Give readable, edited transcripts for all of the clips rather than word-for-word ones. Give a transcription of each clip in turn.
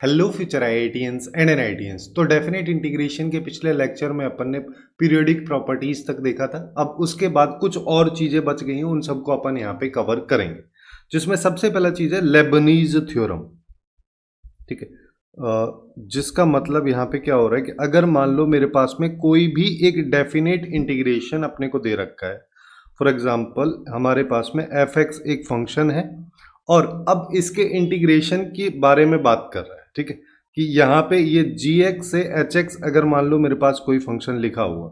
Hello future IITians and NITians. तो definite integration के पिछले लेक्चर में अपन ने पीरियोडिक प्रॉपर्टीज तक देखा था। अब उसके बाद कुछ और चीजें बच गई हैं, उन सबको अपन यहाँ पे कवर करेंगे, जिसमें सबसे पहला चीज है लेबनीज थ्योरम। ठीक है, जिसका मतलब यहाँ पे क्या हो रहा है कि अगर मान लो मेरे पास में कोई भी एक डेफिनेट इंटीग्रेशन अपने को दे रखा है। फॉर एग्जाम्पल हमारे पास में एफ एक्स एक फंक्शन है और अब इसके इंटीग्रेशन के बारे में बात कर रहा है। ठीक है, कि यहाँ पे ये जी एक्स से एच एक्स अगर मान लो मेरे पास कोई फंक्शन लिखा हुआ,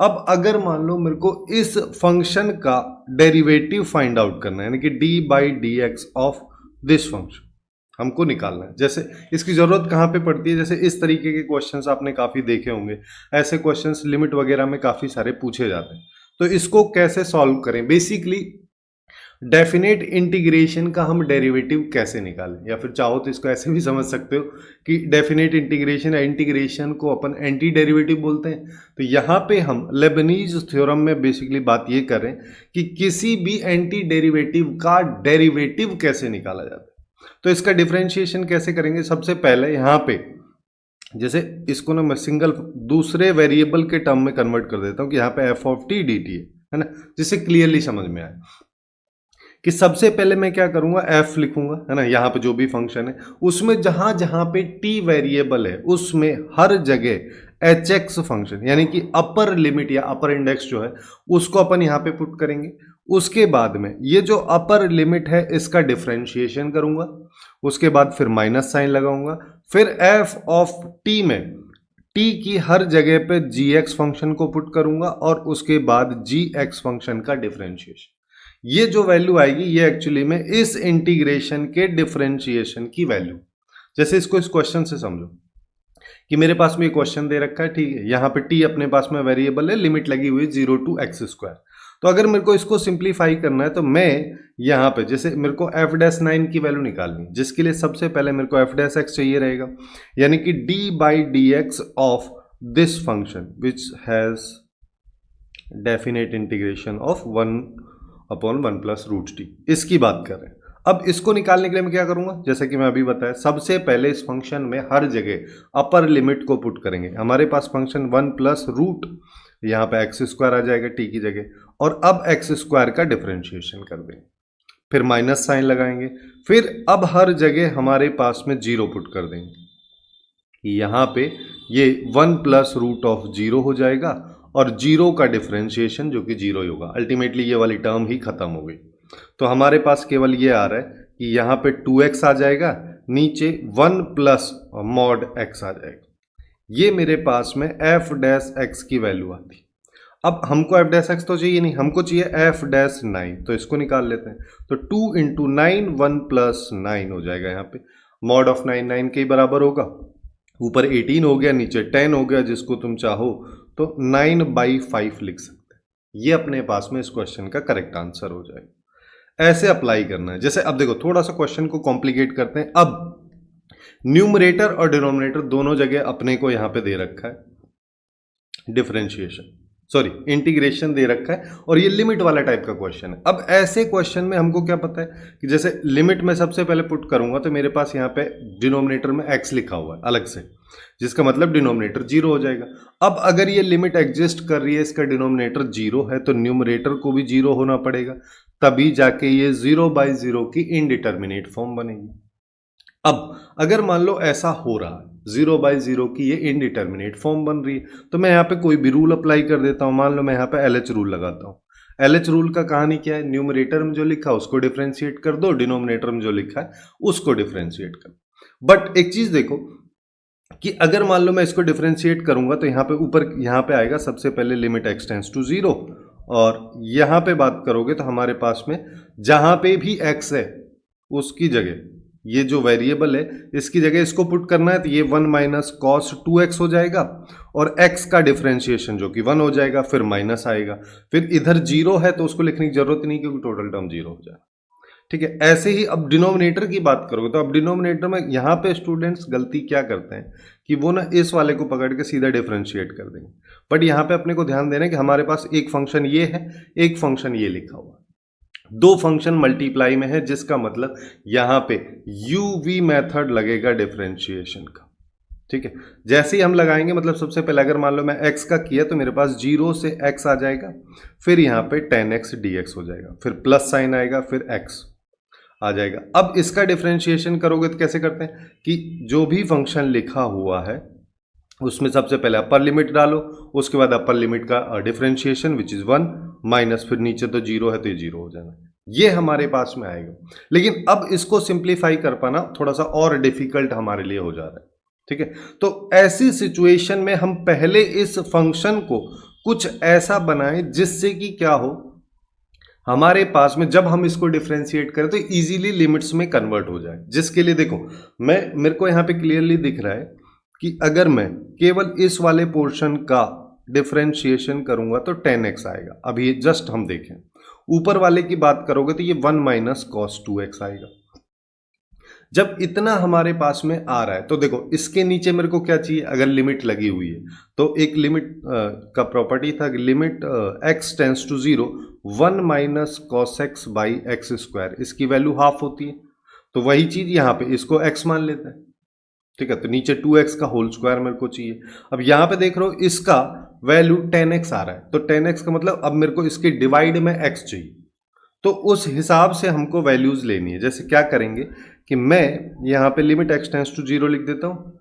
अब अगर मान लो मेरे को इस फंक्शन का डेरिवेटिव फाइंड आउट करना है, यानी कि D by D X of this function हमको निकालना है। जैसे इसकी जरूरत कहाँ पे पड़ती है, जैसे इस तरीके के क्वेश्चंस आपने काफी देखे होंगे, ऐसे क्वेश्चंस लिमिट वगैरह में काफी सारे पूछे जाते हैं। तो इसको कैसे सॉल्व करें, बेसिकली डेफिनेट इंटीग्रेशन का हम डेरिवेटिव कैसे निकालें, या फिर चाहो तो इसको ऐसे भी समझ सकते हो कि डेफिनेट इंटीग्रेशन या इंटीग्रेशन को अपन एंटी डेरिवेटिव बोलते हैं। तो यहाँ पे हम लेबनीज थ्योरम में बेसिकली बात ये करें कि किसी भी एंटी डेरिवेटिव का डेरिवेटिव कैसे निकाला जाता है। तो इसका डिफरेंशिएशन कैसे करेंगे, सबसे पहले यहाँ पे जैसे इसको ना मैं सिंगल दूसरे वेरिएबल के टर्म में कन्वर्ट कर देता हूँ कि यहाँ पे F of T D T है ना, जिससे क्लियरली समझ में आए कि सबसे पहले मैं क्या करूंगा, एफ लिखूंगा, है ना, यहाँ पे जो भी फंक्शन है उसमें जहां जहां पे टी वेरिएबल है उसमें हर जगह एच एक्स फंक्शन यानी कि अपर लिमिट या अपर इंडेक्स जो है उसको अपन यहाँ पे पुट करेंगे। उसके बाद में ये जो अपर लिमिट है इसका डिफरेंशिएशन करूंगा, उसके बाद फिर माइनस साइन लगाऊंगा, फिर एफ ऑफ टी में टी की हर जगह पे जी एक्स फंक्शन को पुट करूंगा और उसके बाद जी एक्स फंक्शन का डिफरेंशिएशन। ये जो वैल्यू आएगी ये एक्चुअली में इस इंटीग्रेशन के डिफरेंशिएशन की वैल्यू। जैसे इसको इस क्वेश्चन से समझो कि मेरे पास में ये क्वेश्चन दे रखा है, ठीक है, यहाँ पे टी अपने पास में वेरिएबल है, लिमिट लगी हुई 0 to x स्क्वायर। तो अगर मेरे को इसको सिंप्लीफाई करना है तो मैं यहाँ पे जैसे मेरे को एफ डैश 9 की वैल्यू निकालनी है, जिसके लिए सबसे पहले मेरे को एफ डैश एक्स चाहिए रहेगा, यानी कि D by D X of this function which has definite integration of 1/1 plus root T, इसकी बात कर रहे हैं। अब इसको निकालने के लिए मैं क्या करूंगा, जैसे कि मैं अभी बताया, सबसे पहले इस फंक्शन में हर जगह अपर लिमिट को पुट करेंगे। हमारे पास फंक्शन 1 प्लस रूट, यहाँ पे एक्स स्क्वायर आ जाएगा टी की जगह, और अब एक्स स्क्वायर का डिफरेंशिएशन कर देंगे, फिर माइनस साइन लगाएंगे, फिर अब हर जगह हमारे पास में जीरो पुट कर देंगे कि यहाँ पे ये 1 प्लस रूट ऑफ जीरो हो जाएगा और जीरो का डिफरेंशिएशन जो कि जीरो ही होगा। अल्टीमेटली ये वाली टर्म ही खत्म हो गई। तो हमारे पास केवल ये आ रहा है कि यहाँ पे 2x आ जाएगा, नीचे 1 प्लस मॉड x आ जाएगा। ये मेरे पास में f डैश x की वैल्यू आती। अब हमको f डैश x तो चाहिए नहीं, हमको चाहिए f डैश 9, तो इसको निकाल लेते हैं। तो 2 इंटू 9 1 प्लस 9 हो जाएगा, यहाँ पे मॉड ऑफ 9 9 के बराबर होगा, ऊपर 18 हो गया, नीचे 10 हो गया, जिसको तुम चाहो तो 9/5 लिख सकते हैं। ये अपने पास में इस क्वेश्चन का करेक्ट आंसर हो जाएगा। ऐसे अप्लाई करना है। जैसे अब देखो थोड़ा सा क्वेश्चन को कॉम्प्लिकेट करते हैं। अब न्यूमरेटर और डिनोमिनेटर दोनों जगह अपने को यहां पे दे रखा है डिफरेंशिएशन, सॉरी इंटीग्रेशन दे रखा है, और ये लिमिट वाला टाइप का क्वेश्चन है। अब ऐसे क्वेश्चन में हमको क्या पता है कि जैसे लिमिट में सबसे पहले पुट करूंगा तो मेरे पास यहाँ पे डिनोमिनेटर में x लिखा हुआ है अलग से, जिसका मतलब डिनोमिनेटर जीरो हो जाएगा। अब अगर ये लिमिट एग्जिस्ट कर रही है, इसका डिनोमिनेटर जीरो है, तो न्यूमरेटर को भी जीरो होना पड़ेगा, तभी जाके ये 0/0 की इनडिटर्मिनेट फॉर्म बनेगी। अब अगर मान लो ऐसा हो रहा है 0/0 की ये इनडिटर्मिनेट फॉर्म बन रही है, तो मैं यहाँ पे कोई भी रूल अप्लाई कर देता हूँ। मान लो मैं यहाँ पे LH रूल लगाता हूँ। LH रूल का कहानी क्या है, न्यूमरेटर में जो लिखा है उसको डिफरेंशिएट कर दो, डिनोमिनेटर में जो लिखा है उसको डिफरेंशिएट कर दो। बट एक चीज देखो कि अगर मान लो मैं इसको डिफरेंशिएट करूंगा तो यहाँ पे ऊपर यहाँ पे आएगा सबसे पहले लिमिट x टेंड्स टू 0, और यहाँ पे बात करोगे तो हमारे पास में जहां पे भी x है उसकी जगह ये जो वेरिएबल है इसकी जगह इसको पुट करना है, तो ये 1 माइनस कॉस 2x हो जाएगा, और x का डिफरेंशिएशन जो कि 1 हो जाएगा, फिर माइनस आएगा, फिर इधर जीरो है तो उसको लिखने की जरूरत नहीं क्योंकि टोटल टर्म जीरो हो जाएगा। ठीक है, ऐसे ही अब डिनोमिनेटर की बात करोगे तो अब डिनोमिनेटर में यहाँ पे स्टूडेंट्स गलती क्या करते हैं कि वो ना इस वाले को पकड़ के सीधा डिफरेंशिएट कर देंगे। बट यहाँ पे अपने को ध्यान देना है कि हमारे पास एक फंक्शन ये है, एक फंक्शन ये लिखा हुआ है। दो फंक्शन मल्टीप्लाई में है, जिसका मतलब यहां पे यूवी मेथड लगेगा डिफरेंशिएशन का। ठीक है, जैसे ही हम लगाएंगे मतलब सबसे पहले अगर मान लो मैं x का किया तो मेरे पास 0 से x आ जाएगा, फिर यहाँ पे 10x dx हो जाएगा, फिर प्लस साइन आएगा, फिर x आ जाएगा। अब इसका डिफरेंशिएशन करोगे तो कैसे करते हैं कि जो भी फंक्शन लिखा हुआ है उसमें सबसे पहले अपर लिमिट डालो, उसके बाद अपर लिमिट का डिफरेंशिएशन विच इज 1 माइनस, फिर नीचे तो 0 है तो ये 0 हो जाना, ये हमारे पास में आएगा। लेकिन अब इसको सिंप्लीफाई कर पाना थोड़ा सा और डिफिकल्ट हमारे लिए हो जा रहा है। ठीक है, तो ऐसी सिचुएशन में हम पहले इस फंक्शन को कुछ ऐसा बनाएं जिससे कि क्या हो, हमारे पास में जब हम इसको डिफरेंशिएट करें तो इजीली लिमिट्स में कन्वर्ट हो जाए। जिसके लिए देखो मेरे को यहां पे क्लियरली दिख रहा है कि अगर मैं केवल इस वाले पोर्शन का डिफरेंशिएशन करूंगा तो 10x आएगा। अभी जस्ट हम देखें, ऊपर वाले की बात करोगे तो ये 1 माइनस कॉस 2x आएगा। जब इतना हमारे पास में आ रहा है तो देखो इसके नीचे मेरे को क्या चाहिए, अगर लिमिट लगी हुई है तो एक लिमिट का प्रॉपर्टी था कि limit x tends to 0 1 minus cos X by X square, इसकी वैल्यू हाफ होती है। तो वही चीज यहाँ पे इसको x मान लेते हैं। ठीक है, तो नीचे 2x का होल स्क्वायर मेरे को चाहिए। अब यहाँ पे देख रहे हो इसका वैल्यू 10x आ रहा है, तो 10x का मतलब अब मेरे को इसके डिवाइड में x चाहिए, तो उस हिसाब से हमको वैल्यूज लेनी है। जैसे क्या करेंगे कि मैं यहाँ पे लिमिट x टेंस टू 0 लिख देता हूँ,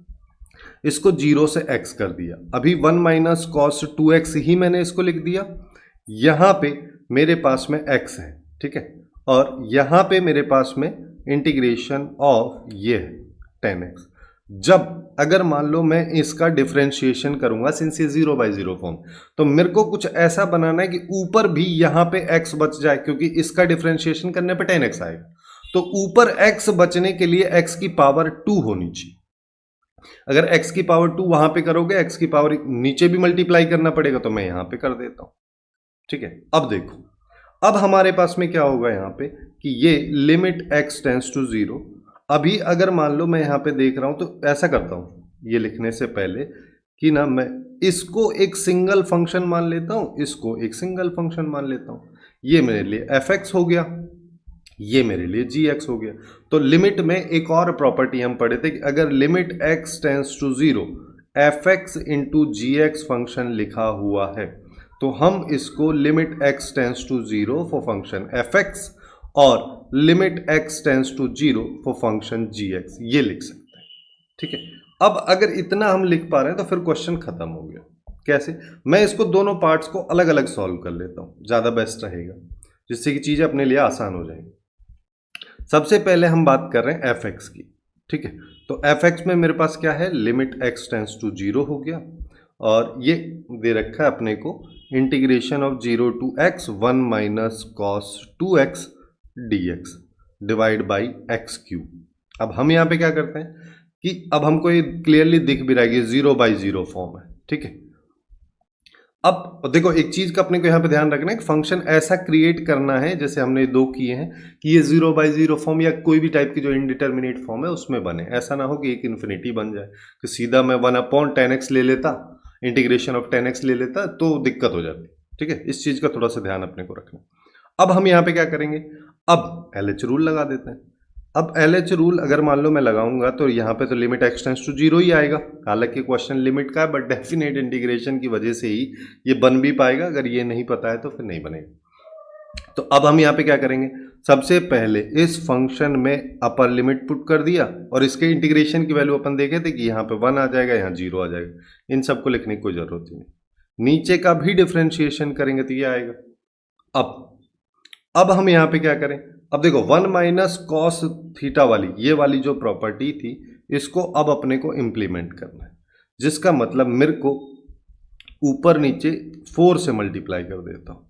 इसको 0 से x कर दिया, अभी 1 माइनस कॉस 2x ही मैंने इसको लिख दिया। यहाँ पे मेरे पास में x है, ठीक है, और यहाँ पे मेरे पास में इंटीग्रेशन ऑफ ये है 10x। जब अगर मान लो मैं इसका डिफरेंशिएशन करूंगा सिंस ये 0/0 फॉर्म, तो मेरे को कुछ ऐसा बनाना है कि ऊपर भी यहां पे x बच जाए, क्योंकि इसका डिफरेंशिएशन करने पे 10x आएगा, तो ऊपर x बचने के लिए x की पावर 2 होनी चाहिए। अगर x की पावर 2 वहां पे करोगे, x की पावर नीचे भी मल्टीप्लाई करना पड़ेगा, तो मैं यहां पे कर देता हूं। ठीक है, अब देखो अब हमारे पास में क्या होगा यहाँ पे कि ये लिमिट x टेंस टू 0, अभी अगर मान लो मैं यहाँ पे देख रहा हूं तो ऐसा करता हूं ये लिखने से पहले कि ना मैं इसको एक सिंगल फंक्शन मान लेता हूं, इसको एक सिंगल फंक्शन मान लेता हूं। ये मेरे लिए fx हो गया, ये मेरे लिए gx हो गया। तो लिमिट में एक और प्रॉपर्टी हम पढ़े थे कि अगर limit x tends to 0 fx into gx function लिखा हुआ है तो हम इसको limit x tends to 0 for function fx और limit x tends to 0 for function gx ये लिख सकते हैं। ठीक है, अब अगर इतना हम लिख पा रहे हैं तो फिर क्वेश्चन खत्म हो गया। कैसे, मैं इसको दोनों पार्ट्स को अलग अलग सॉल्व कर लेता हूं, ज्यादा बेस्ट रहेगा, जिससे कि चीजें अपने लिए आसान हो जाएंगी। सबसे पहले हम बात कर रहे हैं fx की। ठीक है, तो fx में मेरे पास क्या है, लिमिट x टेंस टू 0 हो गया, और ये दे रखा है अपने को integration of 0 to x 1 minus cos 2x dx divide by X cube. अब हम यहाँ पे क्या करते हैं कि अब हमको ये क्लियरली दिख भी रहा है कि 0/0 फॉर्म है। ठीक है, अब देखो एक चीज का अपने को यहाँ पे ध्यान रखना है कि फंक्शन ऐसा क्रिएट करना है जैसे हमने दो किए हैं कि ये 0/0 फॉर्म या कोई भी टाइप की जो इनडिटर्मिनेट फॉर्म है उसमें बने। ऐसा ना हो कि एक इन्फिनिटी बन जाए कि सीधा मैं 1/10x ले लेता, इंटीग्रेशन ऑफ 10x ले लेता, तो दिक्कत हो जाती। ठीक है, इस चीज का थोड़ा सा ध्यान अपने को रखना। अब हम यहाँ पे क्या करेंगे, अब LH रूल लगा देते हैं। अब LH रूल अगर मान लो मैं लगाऊंगा तो यहाँ पे तो लिमिट x टेंस टू 0 ही आएगा। हालांकि क्वेश्चन लिमिट का है, बट डेफिनेट इंटीग्रेशन की वजह से ही ये बन भी पाएगा। अगर ये नहीं पता है तो फिर नहीं बनेगा। तो अब हम यहाँ पे क्या करेंगे, सबसे पहले इस फंक्शन में अपर लिमिट पुट कर दिया, और इसके इंटीग्रेशन की वैल्यू अपन देखे थे कि यहाँ पे 1 आ जाएगा, यहाँ 0 आ जाएगा। इन सबको लिखने की कोई जरूरत ही नहीं। नीचे का भी डिफ्रेंशिएशन करेंगे तो ये आएगा। अब हम यहाँ पे क्या करें, अब देखो 1 माइनस कॉस थीटा वाली ये वाली जो प्रॉपर्टी थी इसको अब अपने को इम्प्लीमेंट करना है, जिसका मतलब मेरे को ऊपर नीचे 4 से मल्टीप्लाई कर देता हूं।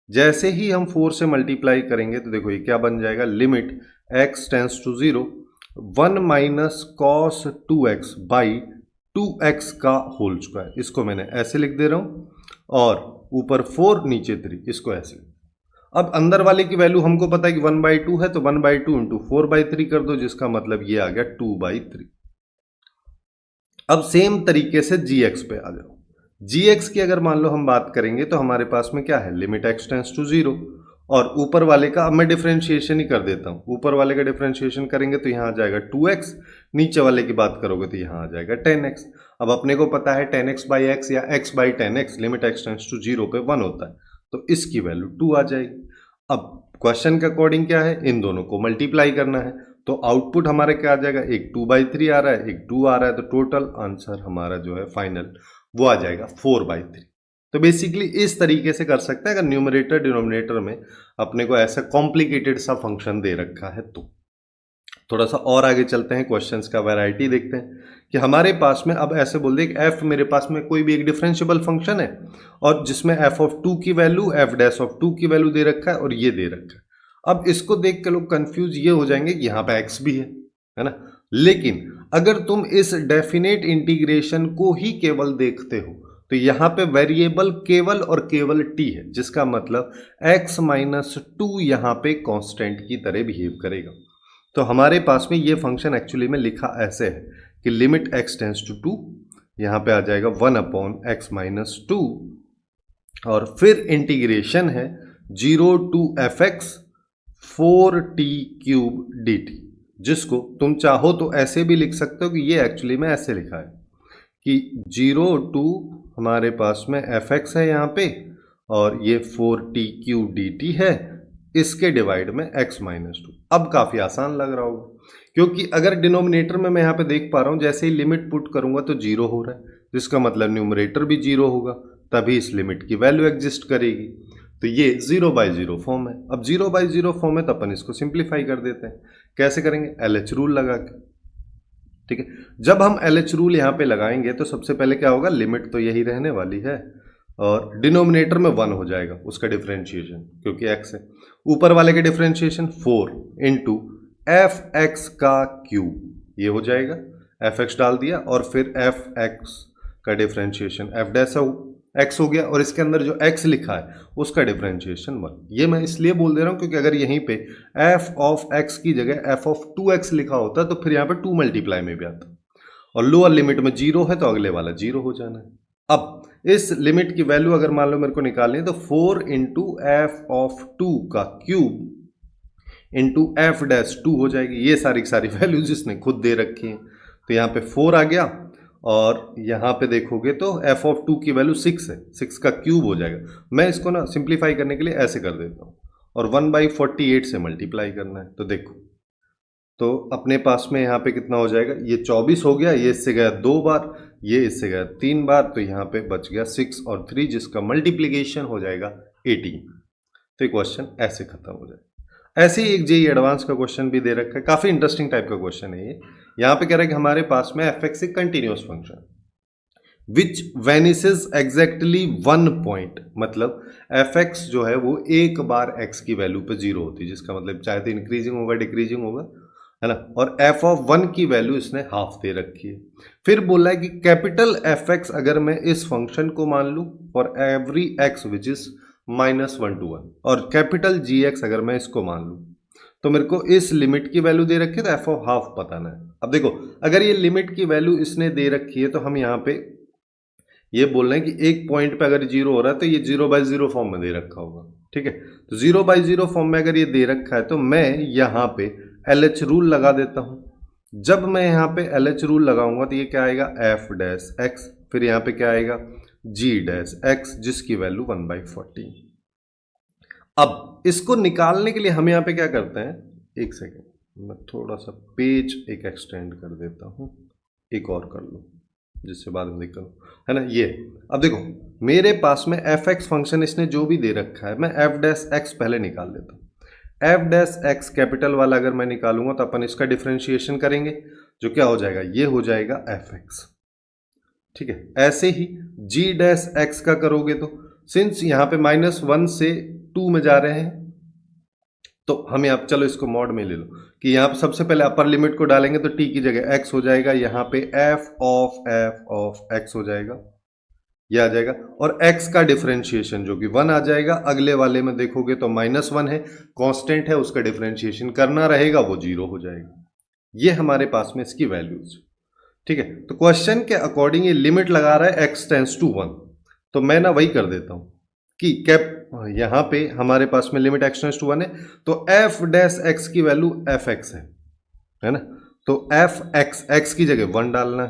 जैसे ही हम 4 से मल्टीप्लाई करेंगे तो देखो ये क्या बन जाएगा, limit x tends to 0 1 minus cos 2x by 2x का होल स्क्वायर। इसको मैंने ऐसे लिख दे रहा हूं, और ऊपर 4 नीचे 3, इसको ऐसे। अब अंदर वाले की वैल्यू हमको पता है कि 1/2 है, तो 1/2 इंटू 4/3 कर दो, जिसका मतलब ये आ गया 2/3। अब सेम तरीके से gx पे आ जाओ। gx की अगर मान लो हम बात करेंगे तो हमारे पास में क्या है, लिमिट x टेंस टू 0 और ऊपर वाले का अब मैं डिफरेंशिएशन ही कर देता हूँ। ऊपर वाले का डिफरेंशिएशन करेंगे तो यहाँ आ जाएगा 2x, नीचे वाले की बात करोगे तो यहाँ आ जाएगा 10x। अब अपने को पता है 10x/x या x/10x limit x tends to 0 पे 1 होता है, तो इसकी वैल्यू 2 आ जाएगी। अब क्वेश्चन के अकॉर्डिंग क्या है, इन दोनों को मल्टीप्लाई करना है, तो आउटपुट हमारे क्या आ जाएगा, एक 2/3 आ रहा है, एक 2 आ रहा है, तो टोटल आंसर हमारा जो है फाइनल वो आ जाएगा 4/3। तो बेसिकली इस तरीके से कर सकते हैं अगर न्यूमरेटर डिनोमिनेटर में अपने को ऐसा कॉम्प्लिकेटेड सा फंक्शन दे रखा है तो। थोड़ा सा और आगे चलते हैं, क्वेश्चंस का वैरायटी देखते हैं कि हमारे पास में अब ऐसे बोल दे कि एफ मेरे पास में कोई भी एक डिफरेंशिएबल फंक्शन है और जिसमें f(2) की वैल्यू f'(2) की वैल्यू दे रखा है और ये दे रखा है। अब इसको देख के लोग कंफ्यूज ये हो जाएंगे कि यहाँ पे x भी है ना। लेकिन अगर तुम इस डेफिनेट इंटीग्रेशन को ही केवल देखते हो तो यहाँ पे वेरिएबल केवल और केवल t है, जिसका मतलब x-2 यहाँ पे कांस्टेंट की तरह बिहेव करेगा। तो हमारे पास में ये फंक्शन एक्चुअली में लिखा ऐसे है कि लिमिट x टेंड्स टू 2, यहाँ पे आ जाएगा 1/x-2 और फिर इंटीग्रेशन है 0 to fx 4t³ dt, जिसको तुम चाहो तो ऐसे भी लिख सकते हो कि ये एक्चुअली में ऐसे लिखा है कि 0 to हमारे पास में fx है यहाँ पे और ये 4t³ dt है, इसके डिवाइड में x-2। अब काफ़ी आसान लग रहा होगा क्योंकि अगर डिनोमिनेटर में मैं यहाँ पे देख पा रहा हूँ जैसे ही लिमिट पुट करूँगा तो 0 हो रहा है, जिसका मतलब न्यूमरेटर भी 0 होगा, तभी इस लिमिट की वैल्यू एग्जिस्ट करेगी। तो ये 0/0 फॉर्म है। अब 0/0 फॉर्म है तो अपन इसको सिंप्लीफाई कर देते हैं। कैसे करेंगे, LH रूल लगा के। ठीक है, जब हम LH रूल यहाँ पे लगाएंगे तो सबसे पहले क्या होगा, लिमिट तो यही रहने वाली है और डिनोमिनेटर में 1 हो जाएगा उसका डिफरेंशिएशन क्योंकि x है। ऊपर वाले का डिफरेंशिएशन 4 इंटू fx का क्यूब, ये हो जाएगा, fx डाल दिया और फिर fx का डिफरेंशिएशन f' हो गया और इसके अंदर जो x लिखा है उसका डिफरेंशिएशन 1। ये मैं इसलिए बोल दे रहा हूँ क्योंकि अगर यहीं पे f ऑफ x की जगह f ऑफ 2x लिखा होता तो फिर यहाँ पे 2 मल्टीप्लाई में भी आता और लोअर लिमिट में 0 है तो अगले वाला 0 हो जाना है। अब इस लिमिट की वैल्यू अगर मान लो मेरे को निकालनी है तो 4 इंटू एफ ऑफ 2 का क्यूब इंटू f'(2) हो जाएगी। ये सारी वैल्यूज इसने खुद दे रखी हैं, तो यहाँ पे 4 आ गया और यहाँ पे देखोगे तो f ऑफ 2 की वैल्यू 6 है, 6 का क्यूब हो जाएगा। मैं इसको ना सिंप्लीफाई करने के लिए ऐसे कर देता हूँ और 1/48 से मल्टीप्लाई करना है। तो देखो, तो अपने पास में यहाँ पे कितना हो जाएगा, ये 24 हो गया, ये इससे गया 2 बार, ये इससे गया 3 बार, तो यहाँ पे बच गया 6 और 3 जिसका मल्टीप्लिकेशन हो जाएगा 18। तो ये क्वेश्चन ऐसे खत्म हो जाएगा। ऐसे ही एक जेईई एडवांस का क्वेश्चन भी दे रखा है, काफ़ी इंटरेस्टिंग टाइप का क्वेश्चन है ये। यहाँ पे कह रहा है कि हमारे पास में fx एक continuous function which vanishes exactly 1 point, मतलब fx जो है वो एक बार x की वैल्यू पे 0 होती है, जिसका मतलब चाहे तो इंक्रीजिंग होगा डिक्रीजिंग होगा, है ना। और f ऑफ 1 की वैल्यू इसने हाफ दे रखी है। फिर बोला है कि कैपिटल fx अगर मैं इस फंक्शन को मान लूँ for every x which is -1 to 1 और कैपिटल gx अगर मैं इसको मान लूँ तो मेरे को इस लिमिट की वैल्यू दे रखी है तो f ऑफ हाफ बताना है। अब देखो, अगर ये लिमिट की वैल्यू इसने दे रखी है तो हम यहाँ पे ये बोल रहे हैं कि एक पॉइंट पे अगर 0 हो रहा है तो ये 0/0 फॉर्म में दे रखा होगा। ठीक है, तो 0/0 फॉर्म में अगर ये दे रखा है तो मैं यहाँ पे LH रूल लगा देता हूँ। जब मैं यहाँ पे LH रूल लगाऊंगा तो ये क्या आएगा, f'(x), फिर यहाँ पे क्या आएगा g'(x) जिसकी वैल्यू 1/40। अब इसको निकालने के लिए हम यहाँ पे क्या करते हैं, एक सेकेंड मैं थोड़ा सा पेज एक एक्सटेंड कर देता हूँ, एक और कर लूँ जिससे बाद में दिक्कत हो, है ना। ये अब देखो, मेरे पास में fx फंक्शन इसने जो भी दे रखा है मैं f'(x) पहले निकाल लेता हूँ। f'(x) कैपिटल वाला अगर मैं निकालूंगा तो अपन इसका डिफरेंशिएशन करेंगे, जो क्या हो जाएगा, ये हो जाएगा fx। ठीक है, ऐसे ही g'(x) का करोगे तो सिंस यहाँ पे -1 से 2 में जा रहे हैं तो हम यहाँ, चलो इसको मॉड में ले लो कि यहाँ पे सबसे पहले अपर लिमिट को डालेंगे तो t की जगह x हो जाएगा, यहाँ पे f ऑफ x हो जाएगा, ये आ जाएगा और x का डिफरेंशिएशन जो कि 1 आ जाएगा। अगले वाले में देखोगे तो -1 है, कांस्टेंट है, उसका डिफरेंशिएशन करना रहेगा, वो 0 हो जाएगा। ये हमारे पास में इसकी वैल्यूज। ठीक है, तो क्वेश्चन के अकॉर्डिंग ये लिमिट लगा रहा है x टेंड्स टू 1, तो मैं ना वही कर देता हूँ कि यहाँ पे हमारे पास में लिमिट x टेंड्स टू 1 है, तो f डैश x की वैल्यू fx है ना। तो fx, x की जगह 1 डालना है,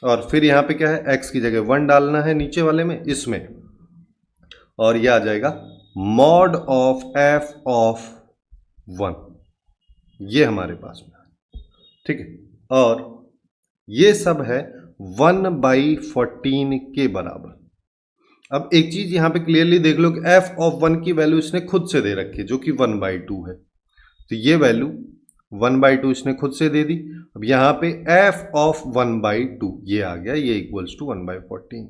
और फिर यहाँ पे क्या है, x की जगह 1 डालना है नीचे वाले में, इसमें, और ये आ जाएगा मॉड ऑफ f ऑफ 1, ये हमारे पास में, ठीक है। और ये सब है 1/14 के बराबर। अब एक चीज यहां पे क्लियरली देख लो कि f ऑफ 1 की वैल्यू इसने खुद से दे रखी है जो कि 1/2 है, तो ये वैल्यू 1/2 इसने खुद से दे दी। अब यहां पे f ऑफ 1/2 ये आ गया, ये इक्वल्स टू 1/14।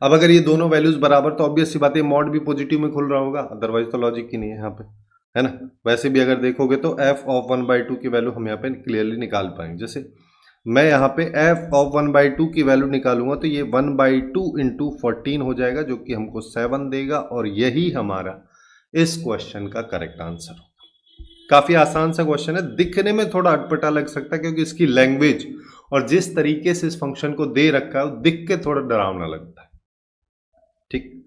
अब अगर ये दोनों वैल्यूज बराबर, तो ऑब्वियस सी बात है मॉड भी पॉजिटिव में खुल रहा होगा, अदरवाइज तो लॉजिक ही नहीं है यहाँ पे, है ना। वैसे भी अगर देखोगे तो f ऑफ 1/2 की वैल्यू हम यहाँ पे क्लियरली निकाल पाएंगे। जैसे मैं यहाँ पे f ऑफ 1/2 की वैल्यू निकालूंगा तो ये 1/2 इंटू 14 हो जाएगा, जो कि हमको 7 देगा, और यही हमारा इस क्वेश्चन का करेक्ट आंसर होगा। काफी आसान सा क्वेश्चन है, दिखने में थोड़ा अटपटा लग सकता है क्योंकि इसकी लैंग्वेज और जिस तरीके से इस फंक्शन को दे रखा है वो दिख के थोड़ा डरावना लगता है, ठीक।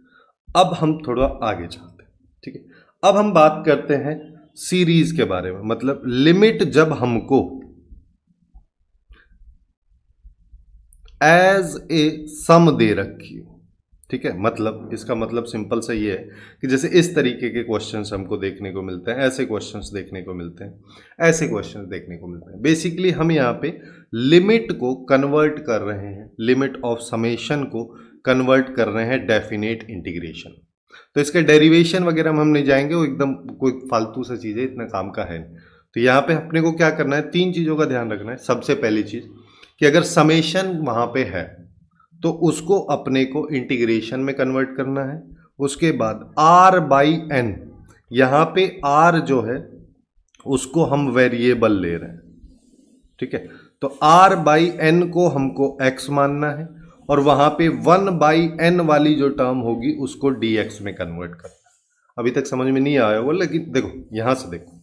अब हम थोड़ा आगे चलते हैं, ठीक है। अब हम बात करते हैं सीरीज के बारे में, मतलब लिमिट जब हमको एज ए सम दे रखी हो, ठीक है। मतलब इसका मतलब सिंपल सा ये है कि जैसे इस तरीके के क्वेश्चंस हमको देखने को मिलते हैं, ऐसे क्वेश्चंस देखने को मिलते हैं, ऐसे क्वेश्चंस देखने को मिलते हैं। बेसिकली हम यहाँ पे लिमिट को कन्वर्ट कर रहे हैं, लिमिट ऑफ समेशन को कन्वर्ट कर रहे हैं डेफिनेट इंटीग्रेशन। तो इसके डेरिवेशन वगैरह हम नहीं जाएंगे, वो एकदम कोई फालतू सा चीज़ है, इतना काम का है। तो यहाँ पे अपने को क्या करना है, 3 चीज़ों का ध्यान रखना है। सबसे पहली चीज़ कि अगर समेशन वहाँ पे है तो उसको अपने को इंटीग्रेशन में कन्वर्ट करना है। उसके बाद r/n, यहाँ पे r जो है उसको हम वेरिएबल ले रहे हैं, ठीक है। तो r/n को हमको x मानना है, और वहां पे 1/n वाली जो टर्म होगी उसको dx में कन्वर्ट करना है। अभी तक समझ में नहीं आया वो, लेकिन देखो यहां से देखो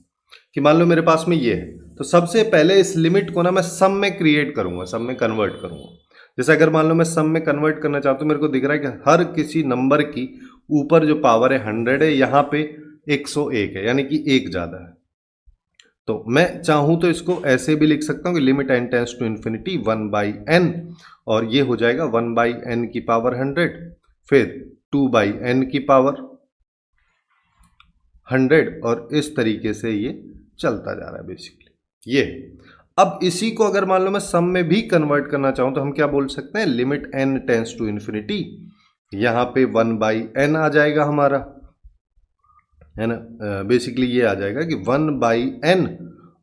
कि मान लो मेरे पास में ये है, तो सबसे पहले इस लिमिट को ना मैं सम में क्रिएट करूंगा, सम में कन्वर्ट करूंगा। जैसे अगर मान लो मैं सम में कन्वर्ट करना चाहता हूं, मेरे को दिख रहा है कि हर किसी नंबर की ऊपर जो पावर है 100 है, यहाँ पे 101 है, यानी कि 1 ज्यादा है। तो मैं चाहूं तो इसको ऐसे भी लिख सकता हूं कि limit n tends to infinity 1/n, और ये हो जाएगा 1/n की पावर 100, फिर 2/n की पावर 100, और इस तरीके से ये चलता जा रहा है बेसिकली ये। अब इसी को अगर मान लो मैं सम में भी कन्वर्ट करना चाहूं तो हम क्या बोल सकते हैं, limit n tends to infinity, यहां पे 1/n आ जाएगा हमारा, है ना। बेसिकली ये आ जाएगा कि 1/n,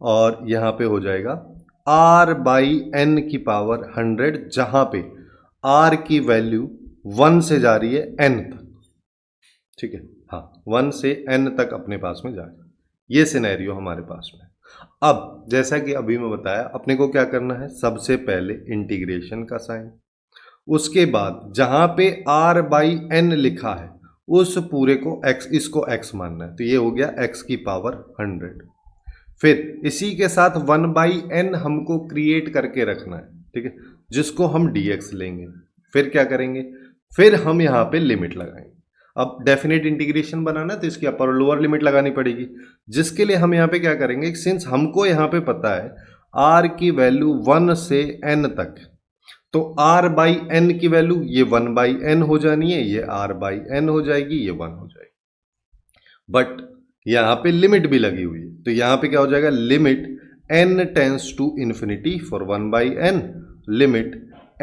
और यहां पे हो जाएगा r/n की पावर 100, जहां पे r की वैल्यू 1 से जा रही है n तक, ठीक है। हाँ, 1 से n तक अपने पास में जा रही है, ये सिनेरियो हमारे पास में। अब जैसा कि अभी मैं बताया, अपने को क्या करना है, सबसे पहले इंटीग्रेशन का साइन, उसके बाद जहां पे r/n लिखा है उस पूरे को x, इसको x मानना है, तो ये हो गया x की पावर 100। फिर इसी के साथ 1/n हमको क्रिएट करके रखना है, ठीक है, जिसको हम dx लेंगे। फिर क्या करेंगे, फिर हम यहाँ पे लिमिट लगाएंगे। अब डेफिनेट इंटीग्रेशन बनाना है तो इसकी अपर और लोअर लिमिट लगानी पड़ेगी, जिसके लिए हम यहाँ पे क्या करेंगे, सिंस हमको यहाँ पे पता है r की वैल्यू 1 से n तक, तो r/n की वैल्यू ये 1/n हो जानी है, ये r/n हो जाएगी, ये 1 हो जाएगी। बट यहाँ पे लिमिट भी लगी हुई है, तो यहाँ पे क्या हो जाएगा, limit n tends to infinity for 1/n, limit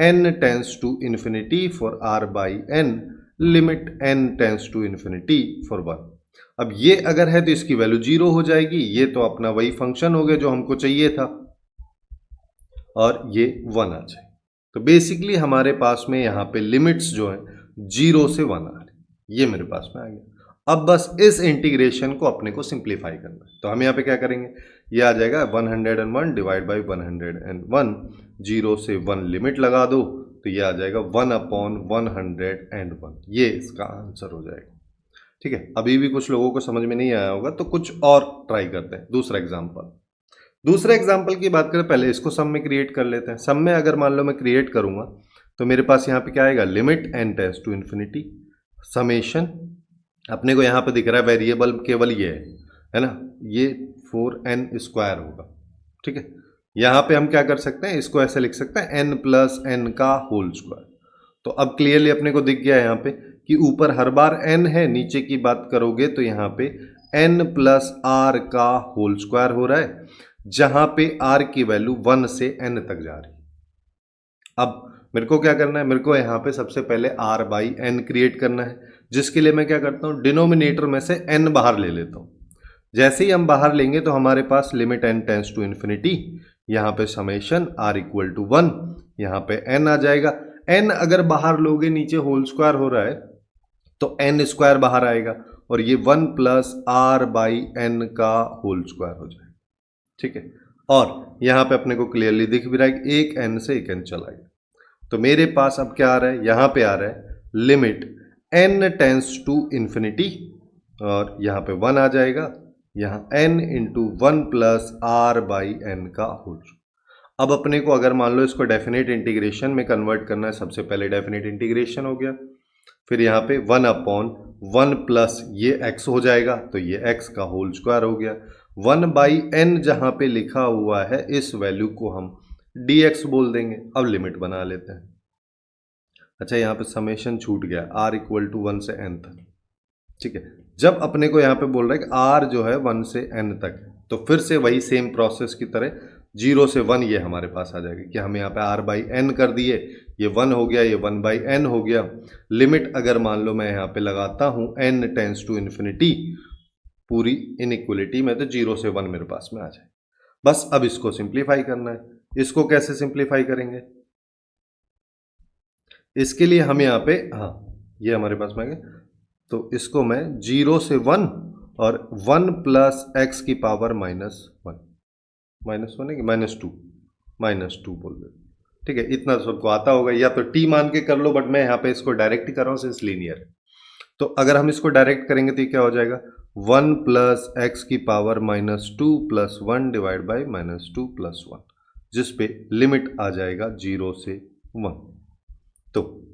n tends to infinity for r/n, limit n tends to infinity for 1। अब ये अगर है तो इसकी वैल्यू 0 हो जाएगी, ये तो अपना वही फंक्शन हो गया जो हमको चाहिए था, और ये 1 आ जाए। तो बेसिकली हमारे पास में यहाँ पे लिमिट्स जो है 0 से 1 आ रही, ये मेरे पास में आ गया। अब बस इस इंटीग्रेशन को अपने को सिंप्लीफाई करना है, तो हम यहाँ पे क्या करेंगे, ये आ जाएगा 101 डिवाइड बाई 101, 0 से 1 लिमिट लगा दो, तो ये आ जाएगा 1/101, ये इसका आंसर हो जाएगा, ठीक है। अभी भी कुछ लोगों को समझ में नहीं आया होगा, तो कुछ और ट्राई करते हैं। दूसरा एग्जाम्पल की बात करें, पहले इसको सम में क्रिएट कर लेते हैं। सम में अगर मान लो मैं क्रिएट करूंगा तो मेरे पास यहाँ पे क्या आएगा, limit n tends to infinity summation अपने को यहाँ पे दिख रहा है वेरिएबल केवल ये है ना, ये 4n² होगा, ठीक है। यहाँ पे हम क्या कर सकते हैं, इसको ऐसे लिख सकते हैं n + n का होल स्क्वायर। तो अब क्लियरली अपने को दिख गया यहाँ पे कि ऊपर हर बार n है, नीचे की बात करोगे तो यहाँ पे n + r का होल स्क्वायर हो रहा है, जहां पे r की वैल्यू 1 से n तक जा रही है। अब मेरे को क्या करना है, मेरे को यहाँ पे सबसे पहले r/n क्रिएट करना है, जिसके लिए मैं क्या करता हूँ, डिनोमिनेटर में से n बाहर ले लेता हूँ। जैसे ही हम बाहर लेंगे तो हमारे पास limit n tends to infinity, यहाँ पे समेशन r = 1, यहाँ पे n आ जाएगा। n अगर बाहर लोगे, नीचे होल स्क्वायर हो रहा है तो n² बाहर आएगा और ये 1 + r/n का होल स्क्वायर हो जाएगा, ठीक है। और यहाँ पे अपने को क्लियरली दिख भी रहा है कि एक n से एक n चला गया। तो मेरे पास अब क्या आ रहा है, यहाँ पे आ रहा है limit n tends to infinity और यहाँ पे 1 आ जाएगा, यहाँ n × 1 + r/n का होल। अब अपने को अगर मान लो इसको डेफिनेट इंटीग्रेशन में कन्वर्ट करना है, सबसे पहले डेफिनेट इंटीग्रेशन हो गया, फिर यहाँ पे 1/1 प्लस ये x हो जाएगा, तो ये x का होल स्क्वायर हो गया। 1/n जहाँ पे लिखा हुआ है, इस वैल्यू को हम dx बोल देंगे। अब लिमिट बना लेते हैं। अच्छा, यहाँ पे समेशन छूट गया, r = 1 से n तक, ठीक है। जब अपने को यहाँ पे बोल रहा है कि r जो है 1 से n तक है, तो फिर से वही सेम प्रोसेस की तरह 0 से 1 ये हमारे पास आ जाएगा कि हम यहाँ पे r/n कर दिए, ये 1 हो गया, ये 1/n हो गया। लिमिट अगर मान लो मैं यहाँ पे लगाता हूँ n टेंड्स टू इन्फिनिटी, पूरी इनइक्वलिटी में, तो 0 से 1 मेरे पास में आ जाए। बस अब इसको सिंप्लीफाई करना है। इसको कैसे सिंप्लीफाई करेंगे, इसके लिए हम यहाँ पे, हाँ ये हमारे पास में आ गया, तो इसको मैं 0 से 1 और 1 + x की पावर -1 है कि -2 बोल दे, ठीक है। इतना सबको आता होगा, या तो t मान के कर लो, बट मैं यहाँ पे इसको डायरेक्ट ही कर रहा हूँ सिंस लीनियर है। तो अगर हम इसको डायरेक्ट करेंगे तो ये क्या हो जाएगा, 1 + x की पावर -2 + 1 डिवाइड बाई -2 + 1, जिस पे लिमिट आ जाएगा 0 से 1। तो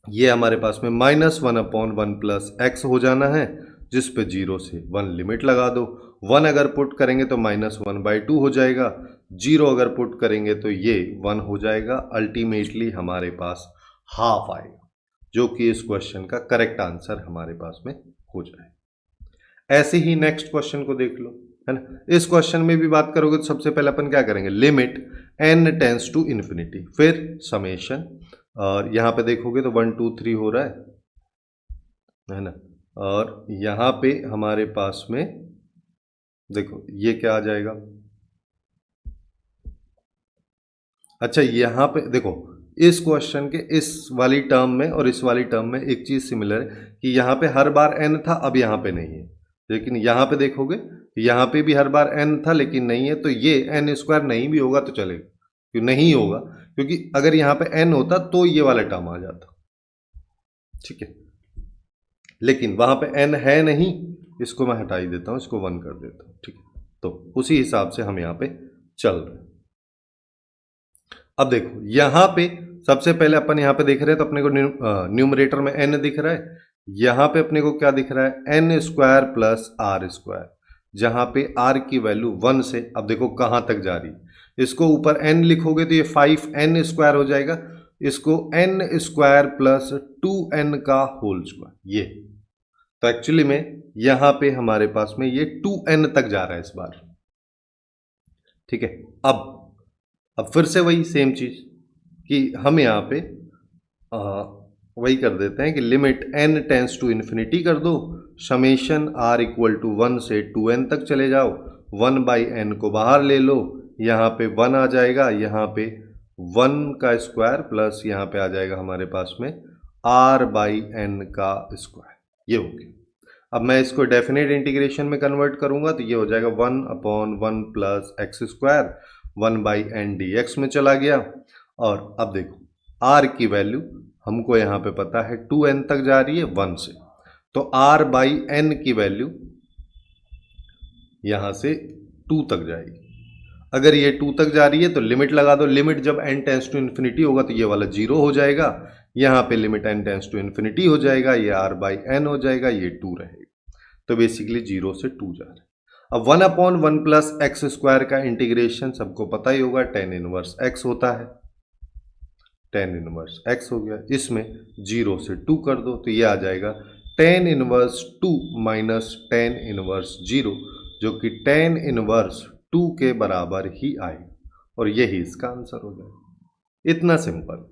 ये हमारे पास में -1/1 + x हो जाना है, जिस पे 0 से 1 लिमिट लगा दो। 1 अगर पुट करेंगे तो -1/2 हो जाएगा, 0 अगर पुट करेंगे तो ये 1 हो जाएगा। अल्टीमेटली हमारे पास हाफ आएगा, जो कि इस क्वेश्चन का करेक्ट आंसर हमारे पास में हो जाए। ऐसे ही नेक्स्ट क्वेश्चन को देख लो, है ना। इस क्वेश्चन में भी बात करोगे तो सबसे पहले अपन क्या करेंगे, limit n tends to infinity, फिर समेशन, और यहाँ पे देखोगे तो 1 2 3 हो रहा है ना। और यहाँ पे हमारे पास में देखो ये क्या आ जाएगा। अच्छा, यहाँ पे देखो इस क्वेश्चन के इस वाली टर्म में और इस वाली टर्म में एक चीज सिमिलर है कि यहाँ पे हर बार n था, अब यहाँ पे नहीं है। लेकिन यहाँ पे देखोगे, यहाँ पे भी हर बार n था लेकिन नहीं है, तो ये n² नहीं भी होगा तो चलेगा, क्यों नहीं होगा, क्योंकि अगर यहाँ पे n होता तो ये वाला टर्म आ जाता, ठीक है। लेकिन वहां पे n है नहीं, इसको मैं हटा ही देता हूं, इसको 1 कर देता हूं, ठीक है। तो उसी हिसाब से हम यहाँ पे चल रहे हैं। अब देखो यहाँ पे सबसे पहले अपन यहाँ पे देख रहे हैं, तो अपने को न्यूमरेटर में n दिख रहा है, यहाँ पे अपने को क्या दिख रहा है, n² + r², जहां पे r की वैल्यू 1 से, अब देखो कहां तक जा रही है, इसको ऊपर n लिखोगे तो ये 5n² हो जाएगा, इसको n² + 2n का होल स्क्वायर, ये तो एक्चुअली में यहां पे हमारे पास में ये 2n तक जा रहा है इस बार, ठीक है। अब फिर से वही सेम चीज कि हम यहाँ पे वही कर देते हैं कि limit n tends to infinity कर दो, समेशन r = 1 से 2n तक चले जाओ, 1/n को बाहर ले लो, यहाँ पे 1 आ जाएगा, यहाँ पे 1 का स्क्वायर प्लस यहाँ पे आ जाएगा हमारे पास में r/n का स्क्वायर, ये हो गया। अब मैं इसको डेफिनेट इंटीग्रेशन में कन्वर्ट करूंगा तो ये हो जाएगा 1/1 + x², 1/n dx में चला गया। और अब देखो r की वैल्यू हमको यहाँ पे पता है 2n तक जा रही है 1 से, तो r/n की वैल्यू यहाँ से 2 तक जाएगी। अगर ये 2 तक जा रही है तो लिमिट लगा दो, लिमिट जब n टेंड्स टू इन्फिनिटी होगा तो ये वाला 0 हो जाएगा, यहाँ पे limit n tends to infinity हो जाएगा, ये r/n हो जाएगा, ये 2 रहेगा। तो बेसिकली 0 से 2 जा रहा है। अब 1/1 प्लस एक्स स्क्वायर का इंटीग्रेशन सबको पता ही होगा, tan इनवर्स x होता है, tan इनवर्स x हो गया। इसमें 0 से 2 कर दो तो ये आ जाएगा tan inverse 2 minus tan inverse 0, जो कि tan इनवर्स 2 के बराबर ही आएगा, और यही इसका आंसर हो जाएगा। इतना सिंपल।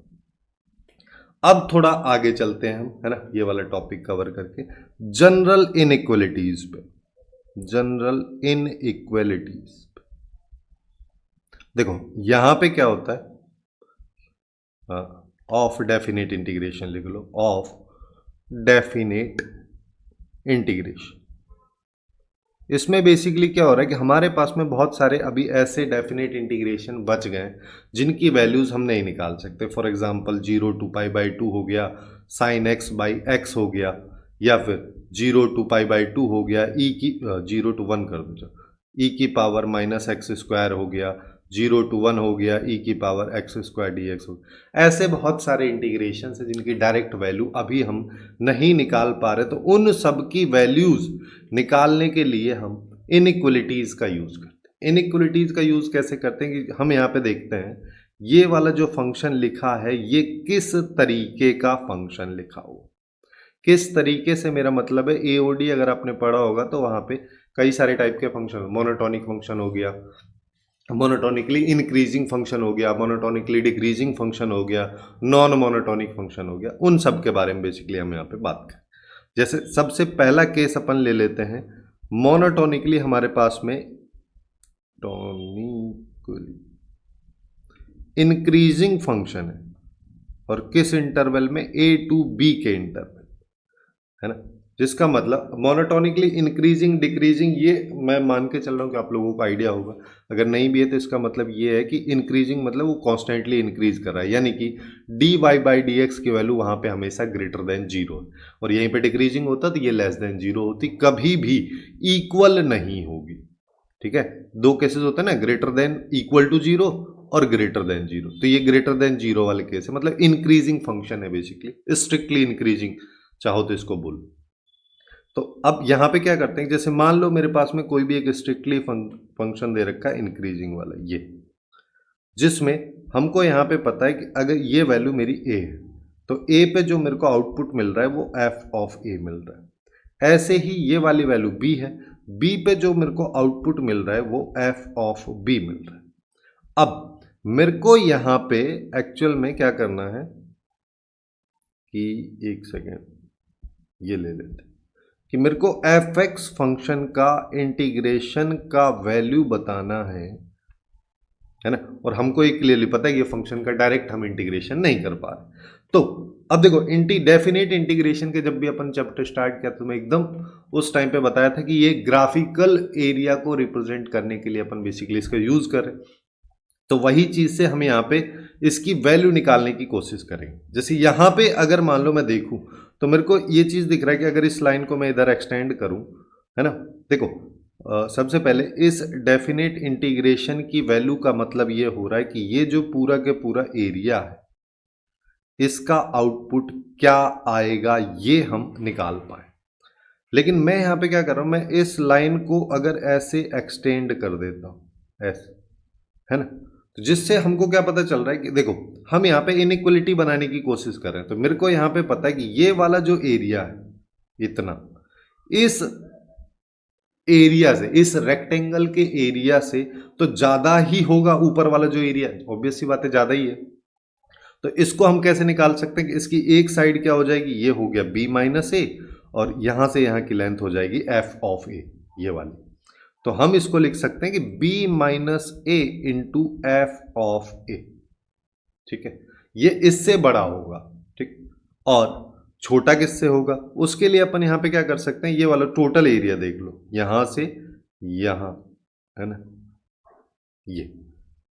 अब थोड़ा आगे चलते हैं हम, है ना, ये वाला टॉपिक कवर करके जनरल इनइक्वालिटीज पे। जनरल इनइक्वालिटीज देखो यहां पे क्या होता है, ऑफ डेफिनेट इंटीग्रेशन लिख लो, ऑफ डेफिनेट इंटीग्रेशन। इसमें बेसिकली क्या हो रहा है कि हमारे पास में बहुत सारे अभी ऐसे डेफिनेट इंटीग्रेशन बच गए जिनकी वैल्यूज हम नहीं निकाल सकते। फॉर एग्जांपल 0 to π/2 हो गया, sin x/x हो गया, या फिर 0 to π/2 हो गया, 0 to 1 कर दो, e⁻x² हो गया, 0 to 1 हो गया, e⁻x² dx हो गया। ऐसे बहुत सारे इंटीग्रेशन है जिनकी डायरेक्ट वैल्यू अभी हम नहीं निकाल पा रहे, तो उन सब की वैल्यूज निकालने के लिए हम इनइक्वालिटीज का यूज करते हैं। इनइक्वालिटीज का यूज कैसे करते हैं कि हम यहाँ पे देखते हैं ये वाला जो फंक्शन लिखा है ये किस तरीके का फंक्शन लिखा हुआ। किस तरीके से मेरा मतलब है, एओडी अगर आपने पढ़ा होगा तो वहां पे कई सारे टाइप के फंक्शन, मोनोटोनिक फंक्शन हो गया, मोनोटोनिकली इंक्रीजिंग फंक्शन हो गया, मोनोटोनिकली डिक्रीजिंग फंक्शन हो गया, नॉन मोनोटोनिक फंक्शन हो गया, उन सब के बारे में बेसिकली हम यहाँ पे बात करें। जैसे सबसे पहला केस अपन ले लेते हैं, मोनोटोनिकली हमारे पास में इंक्रीजिंग फंक्शन है, और किस इंटरवल में, a to b के इंटरवल, है ना, जिसका मतलब मोनोटोनिकली इंक्रीजिंग डिक्रीजिंग, ये मैं मान के चल रहा हूँ कि आप लोगों को आइडिया होगा। अगर नहीं भी है तो इसका मतलब ये है कि इंक्रीजिंग मतलब वो कॉन्स्टेंटली इंक्रीज कर रहा है, यानी कि dy/dx की वैल्यू वहाँ पे हमेशा ग्रेटर देन 0 है, और यहीं पे डिक्रीजिंग होता तो ये लेस देन 0 होती, कभी भी इक्वल नहीं होगी। ठीक है, दो केसेस होते हैं ना, ग्रेटर देन इक्वल टू 0 और ग्रेटर देन 0, तो ये ग्रेटर देन 0 वाले केस है, मतलब इंक्रीजिंग फंक्शन है, बेसिकली स्ट्रिक्टली इंक्रीजिंग चाहो तो इसको बोलो। तो अब यहां पे क्या करते हैं, जैसे मान लो मेरे पास में कोई भी एक स्ट्रिक्टली फंक्शन दे रखा है इंक्रीजिंग वाला, ये जिसमें हमको यहां पे पता है कि अगर ये वैल्यू मेरी a है तो a पे जो मेरे को आउटपुट मिल रहा है वो f(a) मिल रहा है। ऐसे ही ये वाली वैल्यू b है, b पे जो मेरे को आउटपुट मिल रहा है वो f(b) मिल रहा है। अब मेरे को यहां पे एक्चुअल में क्या करना है कि एक सेकेंड ये ले लेते हैं कि मेरे को fx फंक्शन का इंटीग्रेशन का वैल्यू बताना है ना, और हमको ये क्लियरली पता है कि ये फंक्शन का डायरेक्ट हम इंटीग्रेशन नहीं कर पा रहे। तो अब देखो डेफिनेट इंटीग्रेशन के जब भी अपन चैप्टर स्टार्ट किया तो मैं एकदम उस टाइम पे बताया था कि ये ग्राफिकल एरिया को रिप्रेजेंट करने के लिए अपन बेसिकली इसका यूज करें, तो वही चीज से हम यहाँ पे इसकी वैल्यू निकालने की कोशिश करेंगे। जैसे यहाँ पे अगर मान लो मैं देखूं तो मेरे को ये चीज दिख रहा है कि अगर इस लाइन को मैं इधर एक्सटेंड करूं, है ना, देखो सबसे पहले इस डेफिनेट इंटीग्रेशन की वैल्यू का मतलब ये हो रहा है कि ये जो पूरा के पूरा एरिया है इसका आउटपुट क्या आएगा ये हम निकाल पाए। लेकिन मैं यहाँ पे क्या कर रहा हूं, मैं इस लाइन को अगर ऐसे एक्सटेंड कर देता हूं ऐसे, है ना, तो जिससे हमको क्या पता चल रहा है कि देखो हम यहाँ पे इनइक्वालिटी बनाने की कोशिश कर रहे हैं, तो मेरे को यहाँ पे पता है कि ये वाला जो एरिया है इतना, इस एरिया से, इस रेक्टेंगल के एरिया से तो ज्यादा ही होगा ऊपर वाला जो एरिया है, ऑब्वियस सी बात है ज्यादा ही है। तो इसको हम कैसे निकाल सकते हैं कि इसकी एक साइड क्या हो जाएगी, ये हो गया b-a, और यहां से यहां की लेंथ हो जाएगी f(a), ये वाली। तो हम इसको लिख सकते हैं कि b-a इंटू f(a), ठीक है, ये इससे बड़ा होगा, ठीक, और छोटा किससे होगा, उसके लिए अपन यहां पे क्या कर सकते हैं, ये वाला टोटल एरिया देख लो, यहां से यहां, है ना,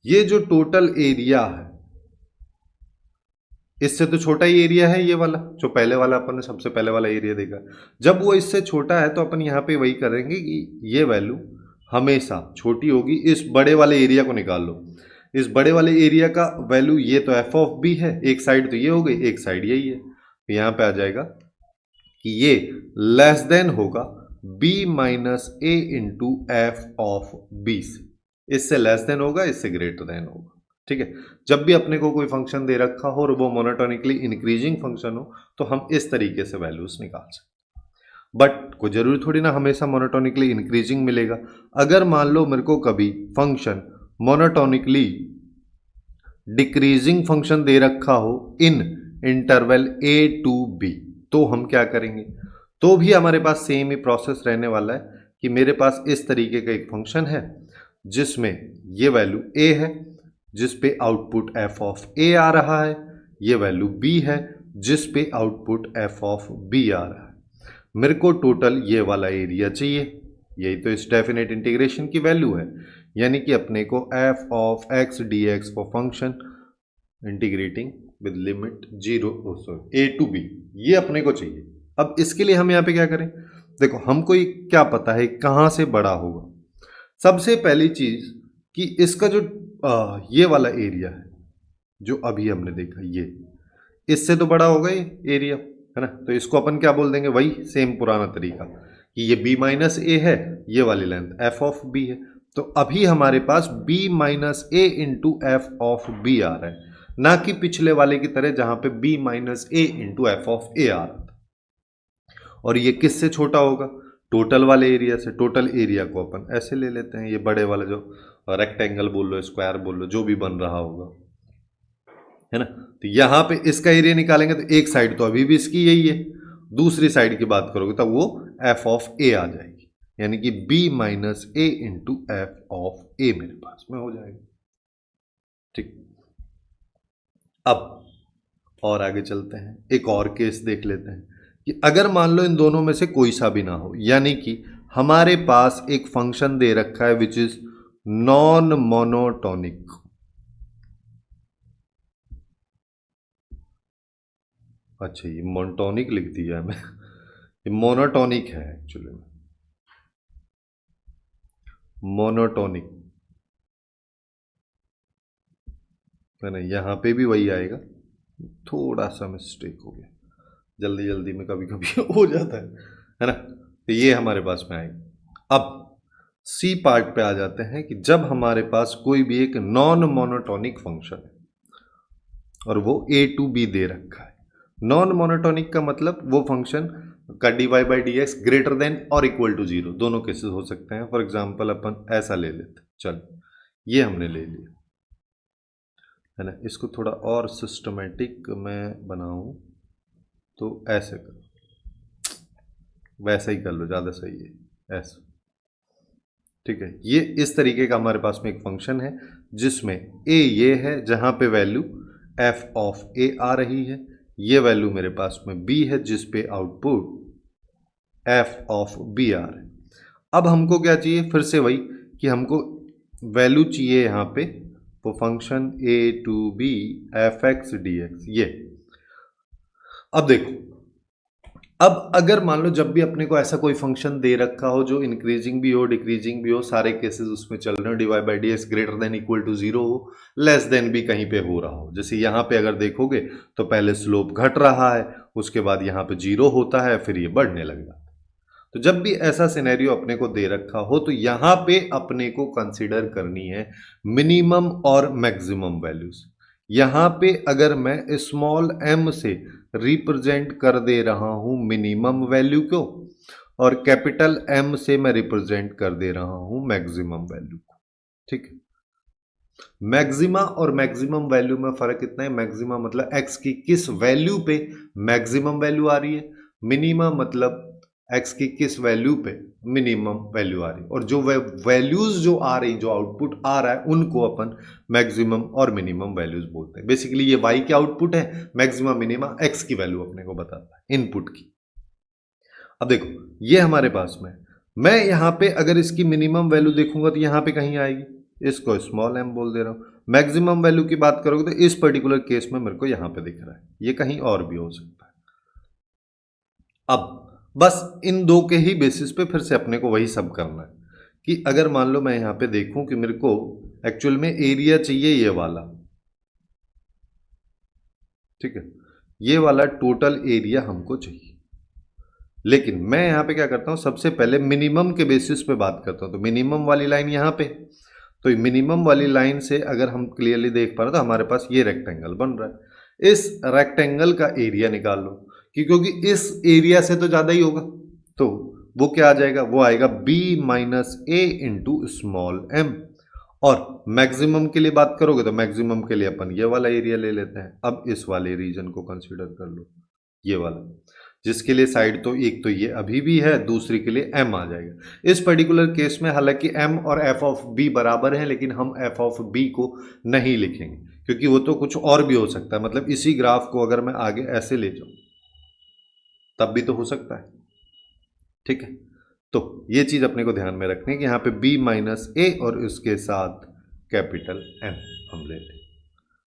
ये जो टोटल एरिया है इससे तो छोटा ही एरिया है ये वाला, जो पहले वाला अपन ने सबसे पहले वाला एरिया देखा। जब वो इससे छोटा है तो अपन यहाँ पे वही करेंगे कि ये वैल्यू हमेशा छोटी होगी, इस बड़े वाले एरिया को निकाल लो, इस बड़े वाले एरिया का वैल्यू ये तो एफ ऑफ बी है, एक साइड तो ये हो गई, एक साइड यही है, तो यहां पे आ जाएगा कि ये लेस देन होगा b minus A into F of B से, इससे लेस देन होगा, इससे ग्रेटर देन होगा। ठीक है, जब भी अपने को कोई फंक्शन दे रखा हो और वो मोनोटोनिकली इंक्रीजिंग फंक्शन हो तो हम इस तरीके से वैल्यूज निकाल सकते हैं। बट कोई जरूरी थोड़ी ना हमेशा मोनोटोनिकली इंक्रीजिंग मिलेगा। अगर मान लो मेरे को कभी फंक्शन मोनोटोनिकली डिक्रीजिंग फंक्शन दे रखा हो in interval a to b, तो हम क्या करेंगे, तो भी हमारे पास सेम ही प्रोसेस रहने वाला है कि मेरे पास इस तरीके का एक फंक्शन है जिसमें ये वैल्यू a है, जिस पे आउटपुट f ऑफ a आ रहा है, ये वैल्यू b है जिस पे आउटपुट f ऑफ b आ रहा है। मेरे को टोटल ये वाला एरिया चाहिए, यही तो इस डेफिनेट इंटीग्रेशन की वैल्यू है, यानी कि अपने को f of x dx for function integrating with limit 0 a to b, ये अपने को चाहिए। अब इसके लिए हम यहाँ पे क्या करें, देखो हमको ये क्या पता है कहाँ से बड़ा होगा। सबसे पहली चीज कि इसका जो ये वाला एरिया है जो अभी हमने देखा, ये इससे तो बड़ा होगा ये एरिया, है ना, तो इसको अपन क्या बोल देंगे, वही सेम पुराना तरीका कि ये b माइनस ए है, ये वाली लेंथ f ऑफ b है, तो अभी हमारे पास b minus A into F of B आ रहा है, ना कि पिछले वाले की तरह जहां पे b minus A into F of A आ रहा था। और ये किससे छोटा होगा, टोटल वाले एरिया से। टोटल एरिया को अपन ऐसे ले लेते हैं, ये बड़े वाला जो रेक्टेंगल बोल लो, स्क्वायर बोल लो, जो भी बन रहा होगा, है ना, तो यहां पे इसका एरिया निकालेंगे तो एक साइड तो अभी भी इसकी यही है, दूसरी साइड की बात करोगे तब वो एफ ऑफ ए आ जाएगी, यानी कि b minus A into F of A मेरे पास में हो जाएगा। ठीक, अब और आगे चलते हैं, एक और केस देख लेते हैं कि अगर मान लो इन दोनों में से कोई सा भी ना हो, यानी कि हमारे पास एक फंक्शन दे रखा है विच इज नॉन मोनोटोनिक। अच्छा, ये मोनोटोनिक लिख दिया मैं, ये मोनोटोनिक है एक्चुअली में, मोनोटोनिक है ना, यहां पे भी वही आएगा, थोड़ा सा मिस्टेक हो गया, जल्दी जल्दी में कभी कभी हो जाता है ना, तो ये हमारे पास में आएगा। अब सी पार्ट पे आ जाते हैं कि जब हमारे पास कोई भी एक नॉन मोनोटोनिक फंक्शन है और वो a टू b दे रखा है। नॉन मोनोटोनिक का मतलब वो फंक्शन का dy by D X greater then और इक्वल टू 0, दोनों केसेस हो सकते हैं। फॉर एग्जाम्पल अपन ऐसा ले लेते, चल ये हमने ले लिया, है ना, इसको थोड़ा और सिस्टमेटिक मैं बनाऊं तो ऐसे करो, वैसा ही कर लो, ज़्यादा सही है ऐसा। ठीक है, ये इस तरीके का हमारे पास में एक फंक्शन है जिसमें a ये है जहां पे वैल्यू f ऑफ a आ रही है, ये वैल्यू मेरे पास में b है जिस पे आउटपुट f ऑफ b आ रहा है। अब हमको क्या चाहिए, फिर से वही कि हमको वैल्यू चाहिए यहाँ पे वो function a to b F X D X, ये। अब देखो, अब अगर मान लो जब भी अपने को ऐसा कोई फंक्शन दे रखा हो जो इंक्रीजिंग भी हो डिक्रीजिंग भी हो, सारे केसेस उसमें चल रहे हो, D Y by D X greater than equal to 0 हो, लेस देन भी कहीं पे हो रहा हो, जैसे यहाँ पे अगर देखोगे तो पहले स्लोप घट रहा है, उसके बाद यहाँ पे 0 होता है, फिर ये बढ़ने लग जाता है। तो जब भी ऐसा सिनेरियो अपने को दे रखा हो तो यहाँ पे अपने को कंसिडर करनी है मिनिमम और मैक्सिमम वैल्यूज। यहाँ पे अगर मैं स्मॉल m से रिप्रेजेंट कर दे रहा हूं मिनिमम वैल्यू को और कैपिटल M से मैं रिप्रेजेंट कर दे रहा हूं मैक्सिमम वैल्यू को। ठीक है, मैक्सिमा और मैक्सिमम वैल्यू में फर्क कितना है, मैक्सिमा मतलब x की किस वैल्यू पे मैक्सिमम वैल्यू आ रही है, मिनिमा मतलब x की किस वैल्यू पे मिनिमम वैल्यू आ रही है, और जो वैल्यूज जो आ रही, जो आउटपुट आ रहा है उनको अपन मैक्सिमम और मिनिमम वैल्यूज बोलते हैं। बेसिकली ये y के आउटपुट है, मैक्सिमम मिनिमा x की वैल्यू अपने को बताता है, इनपुट की। अब देखो ये हमारे पास में, मैं यहाँ पे अगर इसकी मिनिमम वैल्यू देखूंगा तो यहाँ पे कहीं आएगी, इसको स्मॉल m बोल दे रहा हूँ। मैक्सिमम वैल्यू की बात करोगे तो इस पर्टिकुलर केस में मेरे को यहाँ पे दिख रहा है, ये कहीं और भी हो सकता है। अब बस इन दो के ही बेसिस पे फिर से अपने को वही सब करना है कि अगर मान लो मैं यहाँ पे देखूं कि मेरे को एक्चुअल में एरिया चाहिए ये वाला, ठीक है, ये वाला टोटल एरिया हमको चाहिए, लेकिन मैं यहाँ पे क्या करता हूँ, सबसे पहले मिनिमम के बेसिस पे बात करता हूँ। तो मिनिमम वाली लाइन यहाँ पे, तो मिनिमम वाली लाइन से अगर हम क्लियरली देख पा रहे तो हमारे पास ये रेक्टेंगल बन रहा है। इस रेक्टेंगल का एरिया निकाल लो, क्योंकि इस एरिया से तो ज्यादा ही होगा, तो वो क्या आ जाएगा, वो आएगा b minus A into small M. और मैक्सिमम के लिए बात करोगे तो मैक्सिमम के लिए अपन ये वाला एरिया ले लेते हैं। अब इस वाले रीजन को कंसीडर कर लो, ये वाला, जिसके लिए साइड तो एक तो ये अभी भी है, दूसरी के लिए m आ जाएगा। इस पर्टिकुलर केस में हालांकि m और f ऑफ b बराबर है, लेकिन हम f ऑफ b को नहीं लिखेंगे, क्योंकि वो तो कुछ और भी हो सकता है। मतलब इसी ग्राफ को अगर मैं आगे ऐसे ले जाऊं तब भी तो हो सकता है, ठीक है। तो ये चीज अपने को ध्यान में रखनी है कि यहाँ पे b माइनस ए और इसके साथ कैपिटल M हम ले लें।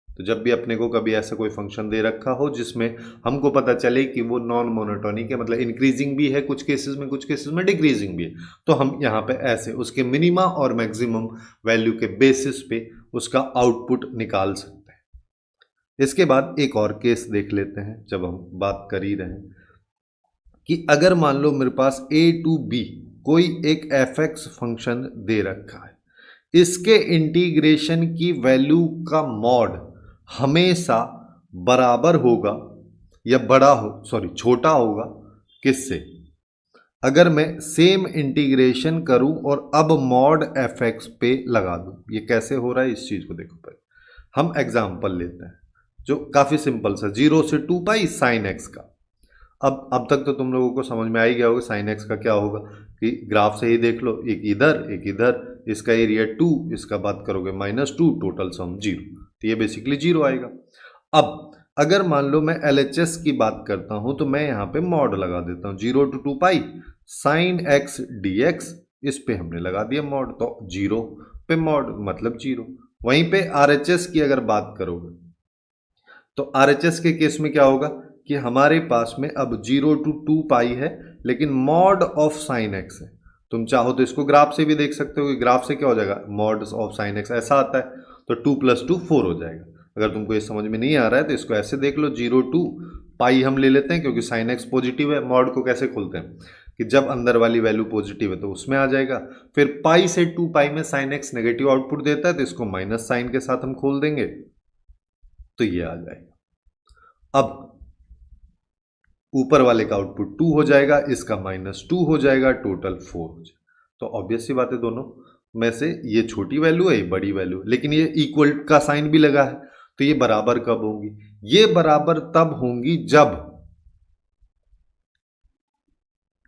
तो जब भी अपने को कभी ऐसा कोई फंक्शन दे रखा हो जिसमें हमको पता चले कि वो नॉन मोनोटोनिक है, मतलब इंक्रीजिंग भी है कुछ केसेस में, कुछ केसेस में डिक्रीजिंग भी है, तो हम यहाँ पे ऐसे उसके मिनिमा और मैक्सिमम वैल्यू के बेसिस पे उसका आउटपुट निकाल सकते हैं। इसके बाद एक और केस देख लेते हैं, जब हम बात कर ही रहे हैं, कि अगर मान लो मेरे पास a टू b कोई एक fx फंक्शन दे रखा है, इसके इंटीग्रेशन की वैल्यू का मॉड हमेशा बराबर होगा या बड़ा हो, सॉरी छोटा होगा, किससे, अगर मैं सेम इंटीग्रेशन करूं और अब मॉड fx पे लगा दूं। ये कैसे हो रहा है, इस चीज को देखो। पहले हम एग्जांपल लेते हैं जो काफी सिंपल सा, 0 से 2 पाई साइन एक्स का। अब तक तो तुम लोगों को समझ में आ ही गया होगा साइन एक्स का क्या होगा, कि ग्राफ से ही देख लो, एक इधर एक इधर, इसका एरिया 2, इसका बात करोगे -2, टोटल सम 0, तो ये बेसिकली 0 आएगा। अब अगर मान लो मैं LHS की बात करता हूं तो मैं यहाँ पे मॉड लगा देता हूँ, 0 to 2 pi sine X D x, इस पे हमने लगा दिया मॉड, तो 0 पे मॉड मतलब 0। वहीं पे RHS की अगर बात करोगे तो RHS के केस में क्या होगा कि हमारे पास में अब 0 to 2 पाई है, लेकिन मॉड ऑफ साइन एक्स है। तुम चाहो तो इसको ग्राफ से भी देख सकते हो कि ग्राफ से क्या हो जाएगा, मॉड ऑफ साइन एक्स ऐसा आता है, तो 2 + 2 4 हो जाएगा। अगर तुमको ये समझ में नहीं आ रहा है तो इसको ऐसे देख लो, 0 to पाई हम ले लेते हैं क्योंकि साइन एक्स पॉजिटिव है। मॉड को कैसे खोलते हैं कि जब अंदर वाली वैल्यू पॉजिटिव है तो उसमें आ जाएगा। फिर पाई से 2 पाई में साइन एक्स नेगेटिव आउटपुट देता है, तो इसको माइनस साइन के साथ हम खोल देंगे, तो ये आ जाएगा। अब ऊपर वाले का आउटपुट 2 हो जाएगा, इसका -2 हो जाएगा, टोटल 4 हो जाएगा। तो ऑब्वियस सी बात है, दोनों में से ये छोटी वैल्यू है, ये बड़ी वैल्यू है, लेकिन ये इक्वल का साइन भी लगा है, तो ये बराबर कब होंगी, ये बराबर तब होंगी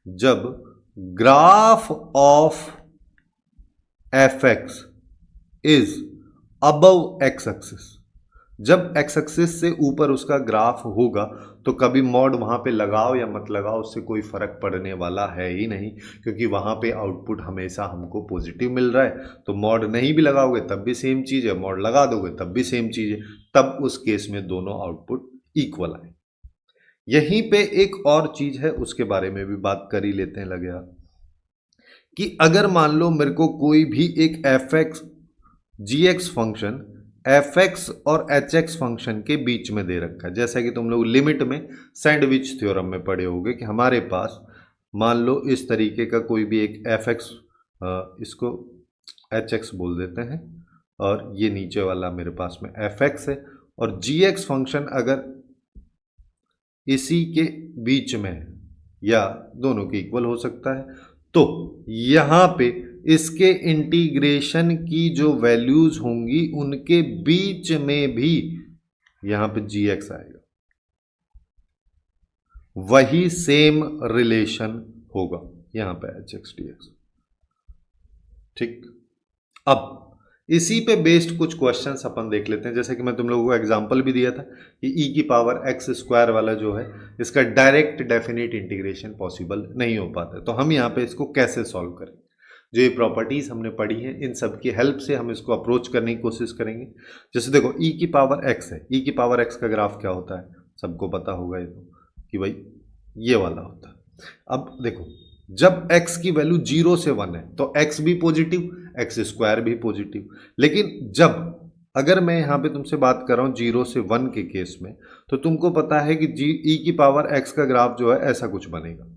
जब graph of fx is above x axis. जब x एक्सिस से ऊपर उसका ग्राफ होगा तो कभी मॉड वहां पे लगाओ या मत लगाओ उससे कोई फर्क पड़ने वाला है ही नहीं, क्योंकि वहां पे आउटपुट हमेशा हमको पॉजिटिव मिल रहा है। तो मॉड नहीं भी लगाओगे तब भी सेम चीज है, मॉड लगा दोगे तब भी सेम चीज है, तब उस केस में दोनों आउटपुट इक्वल आए। यहीं पे एक और चीज है, उसके बारे में भी बात कर ही लेते हैं लगे आप, कि अगर मान लो मेरे को कोई भी एक fx gx फंक्शन fx और hx फंक्शन के बीच में दे रखा है, जैसा कि तुम लोग लिमिट में सैंडविच थ्योरम में पढ़े होंगे कि हमारे पास मान लो इस तरीके का कोई भी एक fx, इसको hx बोल देते हैं, और ये नीचे वाला मेरे पास में fx है, और gx फंक्शन अगर इसी के बीच में है या दोनों के इक्वल हो सकता है, तो यहां पे इसके इंटीग्रेशन की जो वैल्यूज होंगी उनके बीच में भी यहां पे gx आएगा, वही सेम रिलेशन होगा यहां पे hx dx। ठीक, अब इसी पे बेस्ड कुछ क्वेश्चंस अपन देख लेते हैं। जैसे कि मैं तुम लोगों को एग्जांपल भी दिया था कि e⁻x² वाला जो है इसका डायरेक्ट डेफिनेट इंटीग्रेशन पॉसिबल नहीं हो पाता है, तो हम यहाँ पे इसको कैसे सॉल्व करें। जो ये प्रॉपर्टीज हमने पढ़ी हैं इन सब की हेल्प से हम इसको अप्रोच करने की कोशिश करेंगे। जैसे देखो e⁻x है, e⁻x का ग्राफ क्या होता है सबको पता होगा ये तो, कि भाई ये वाला होता है। अब देखो जब x की वैल्यू 0 से 1 है तो x भी पॉजिटिव, एक्स स्क्वायर भी पॉजिटिव। लेकिन जब अगर मैं यहां पे तुमसे बात कर रहा हूं 0 से 1 के केस में, तो तुमको पता है कि e की पावर x का ग्राफ जो है ऐसा कुछ बनेगा।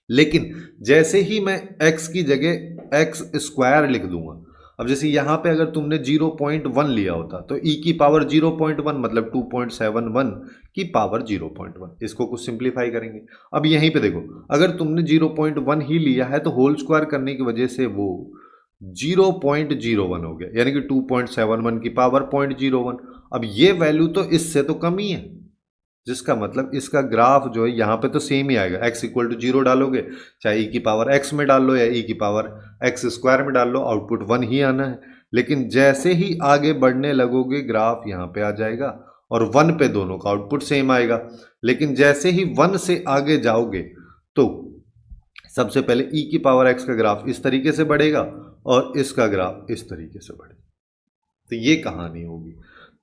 लेकिन जैसे ही मैं x की जगह x स्क्वायर लिख दूंगा, अब जैसे यहां पे अगर तुमने 0.1 लिया होता तो e की पावर 0.1 मतलब 2.71 की पावर 0.1, इसको कुछ सिंप्लीफाई करेंगे। अब यहीं पे देखो, अगर तुमने 0.1 ही लिया है तो होल स्क्वायर करने की वजह से वो 0.01 हो गया, यानी कि 2.71 की पावर 0.01। अब ये वैल्यू तो इससे तो कम ही है, जिसका मतलब इसका ग्राफ जो है यहाँ पे तो सेम ही आएगा। x इक्वल टू 0 डालोगे, चाहे e की पावर x में डाल लो या e की पावर x स्क्वायर में डाल लो, आउटपुट 1 ही आना है। लेकिन जैसे ही आगे बढ़ने लगोगे ग्राफ यहाँ पे आ जाएगा और 1 पे दोनों का आउटपुट सेम आएगा। लेकिन जैसे ही 1 से आगे जाओगे तो सबसे पहले e की पावर x का ग्राफ इस तरीके से बढ़ेगा और इसका ग्राफ इस तरीके से बढ़ेगा। तो ये कहानी होगी।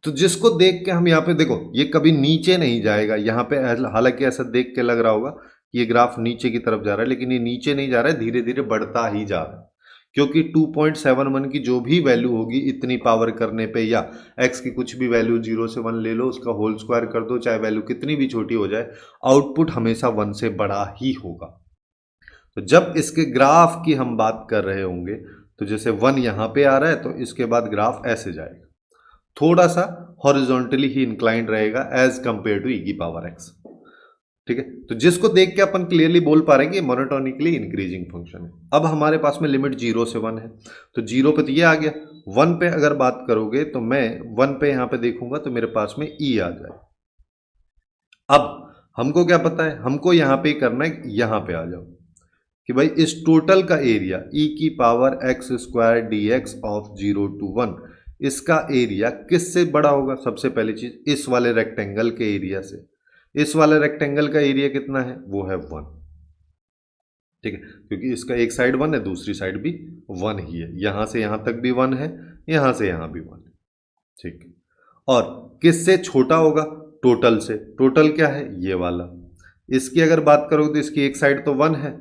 तो जिसको देख के हम यहाँ पे देखो, ये कभी नीचे नहीं जाएगा यहाँ पे, हालांकि ऐसा देख के लग रहा होगा कि ये ग्राफ नीचे की तरफ जा रहा है, लेकिन ये नीचे नहीं जा रहा है, धीरे धीरे बढ़ता ही जा रहा है। क्योंकि 2.71 की जो भी वैल्यू होगी इतनी पावर करने पे, या x की कुछ भी वैल्यू 0 से 1 ले लो, उसका होल स्क्वायर कर दो, चाहे वैल्यू कितनी भी छोटी हो जाए, आउटपुट हमेशा 1 से बड़ा ही होगा। तो जब इसके ग्राफ की हम बात कर रहे होंगे तो जैसे 1 यहाँ पे आ रहा है तो इसके बाद ग्राफ ऐसे जाएगा, थोड़ा सा हॉरिजॉन्टली ही इंक्लाइंड रहेगा एज कंपेयर टू e की पावर x। ठीक है, तो जिसको देख के अपन क्लियरली बोल पा रहे हैं कि ये मोनोटोनिकली इंक्रीजिंग फंक्शन है। अब हमारे पास में लिमिट 0 से 1 है, तो 0 पे तो ये आ गया। 1 पे अगर बात करोगे तो मैं 1 पे यहां पे देखूंगा तो मेरे पास में e आ जाए। अब हमको क्या पता है, हमको यहां पे करना है, यहां पे आ जाओ कि भाई इस टोटल का एरिया e की power x square dx of 0 to 1, इसका एरिया किससे बड़ा होगा? सबसे पहली चीज इस वाले रेक्टेंगल के एरिया से। इस वाले रेक्टेंगल का एरिया कितना है? वो है 1। ठीक है, क्योंकि इसका एक साइड 1 है, दूसरी साइड भी 1 ही है, यहां से यहां तक भी 1 है, यहां से यहां भी 1 है। ठीक है, और किससे छोटा होगा? टोटल से। टोटल क्या है? ये वाला। इसकी अगर बात करोगे तो इसकी एक साइड तो 1 है,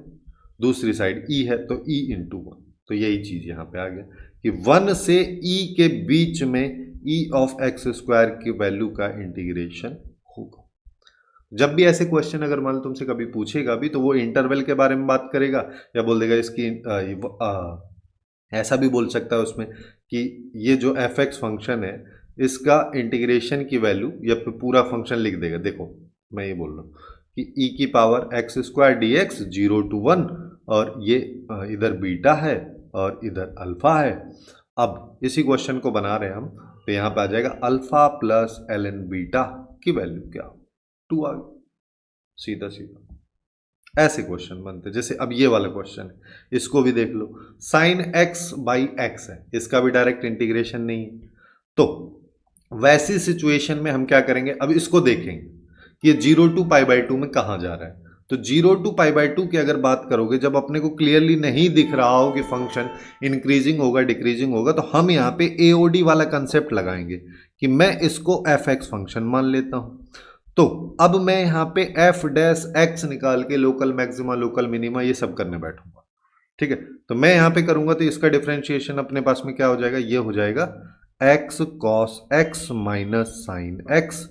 दूसरी साइड e है, तो e इंटू 1। तो यही चीज यहां पे आ गया कि 1 से e के बीच में e ऑफ एक्स स्क्वायर की वैल्यू का इंटीग्रेशन होगा। जब भी ऐसे क्वेश्चन अगर मान लो तुमसे कभी पूछेगा भी, तो वो इंटरवल के बारे में बात करेगा या बोल देगा इसकी ऐसा भी बोल सकता है उसमें कि ये जो एफ एक्स फंक्शन है इसका इंटीग्रेशन की वैल्यू, या फिर पूरा फंक्शन लिख देगा। देखो मैं ये बोल रहा हूँ कि e की power x square D x 0 to 1, और ये इधर बीटा है और इधर अल्फा है। अब इसी क्वेश्चन को बना रहे हैं हम, तो यहाँ पे आ जाएगा alpha plus L N beta की वैल्यू क्या? 2 आ गई, सीधा सीधा। ऐसे क्वेश्चन बनते, जैसे अब ये वाला क्वेश्चन है, इसको भी देख लो, साइन एक्स बाई एक्स है, इसका भी डायरेक्ट इंटीग्रेशन नहीं है। तो वैसी सिचुएशन में हम क्या करेंगे, अब इसको देखेंगे कि ये 0 to π/2 में कहाँ जा रहा है। तो 0 to π/2 की अगर बात करोगे, जब अपने को क्लियरली नहीं दिख रहा हो कि फंक्शन इंक्रीजिंग होगा डिक्रीजिंग होगा, तो हम यहाँ पे AOD वाला कंसेप्ट लगाएंगे कि मैं इसको एफ एक्स फंक्शन मान लेता हूं। तो अब मैं यहाँ पे एफ डैश एक्स निकाल के लोकल मैक्सिमा लोकल मिनिमा ये सब करने बैठूंगा। ठीक है, तो मैं यहाँ पे करूंगा तो इसका डिफरेंशिएशन अपने पास में क्या हो जाएगा? ये हो जाएगा x cos x minus sine X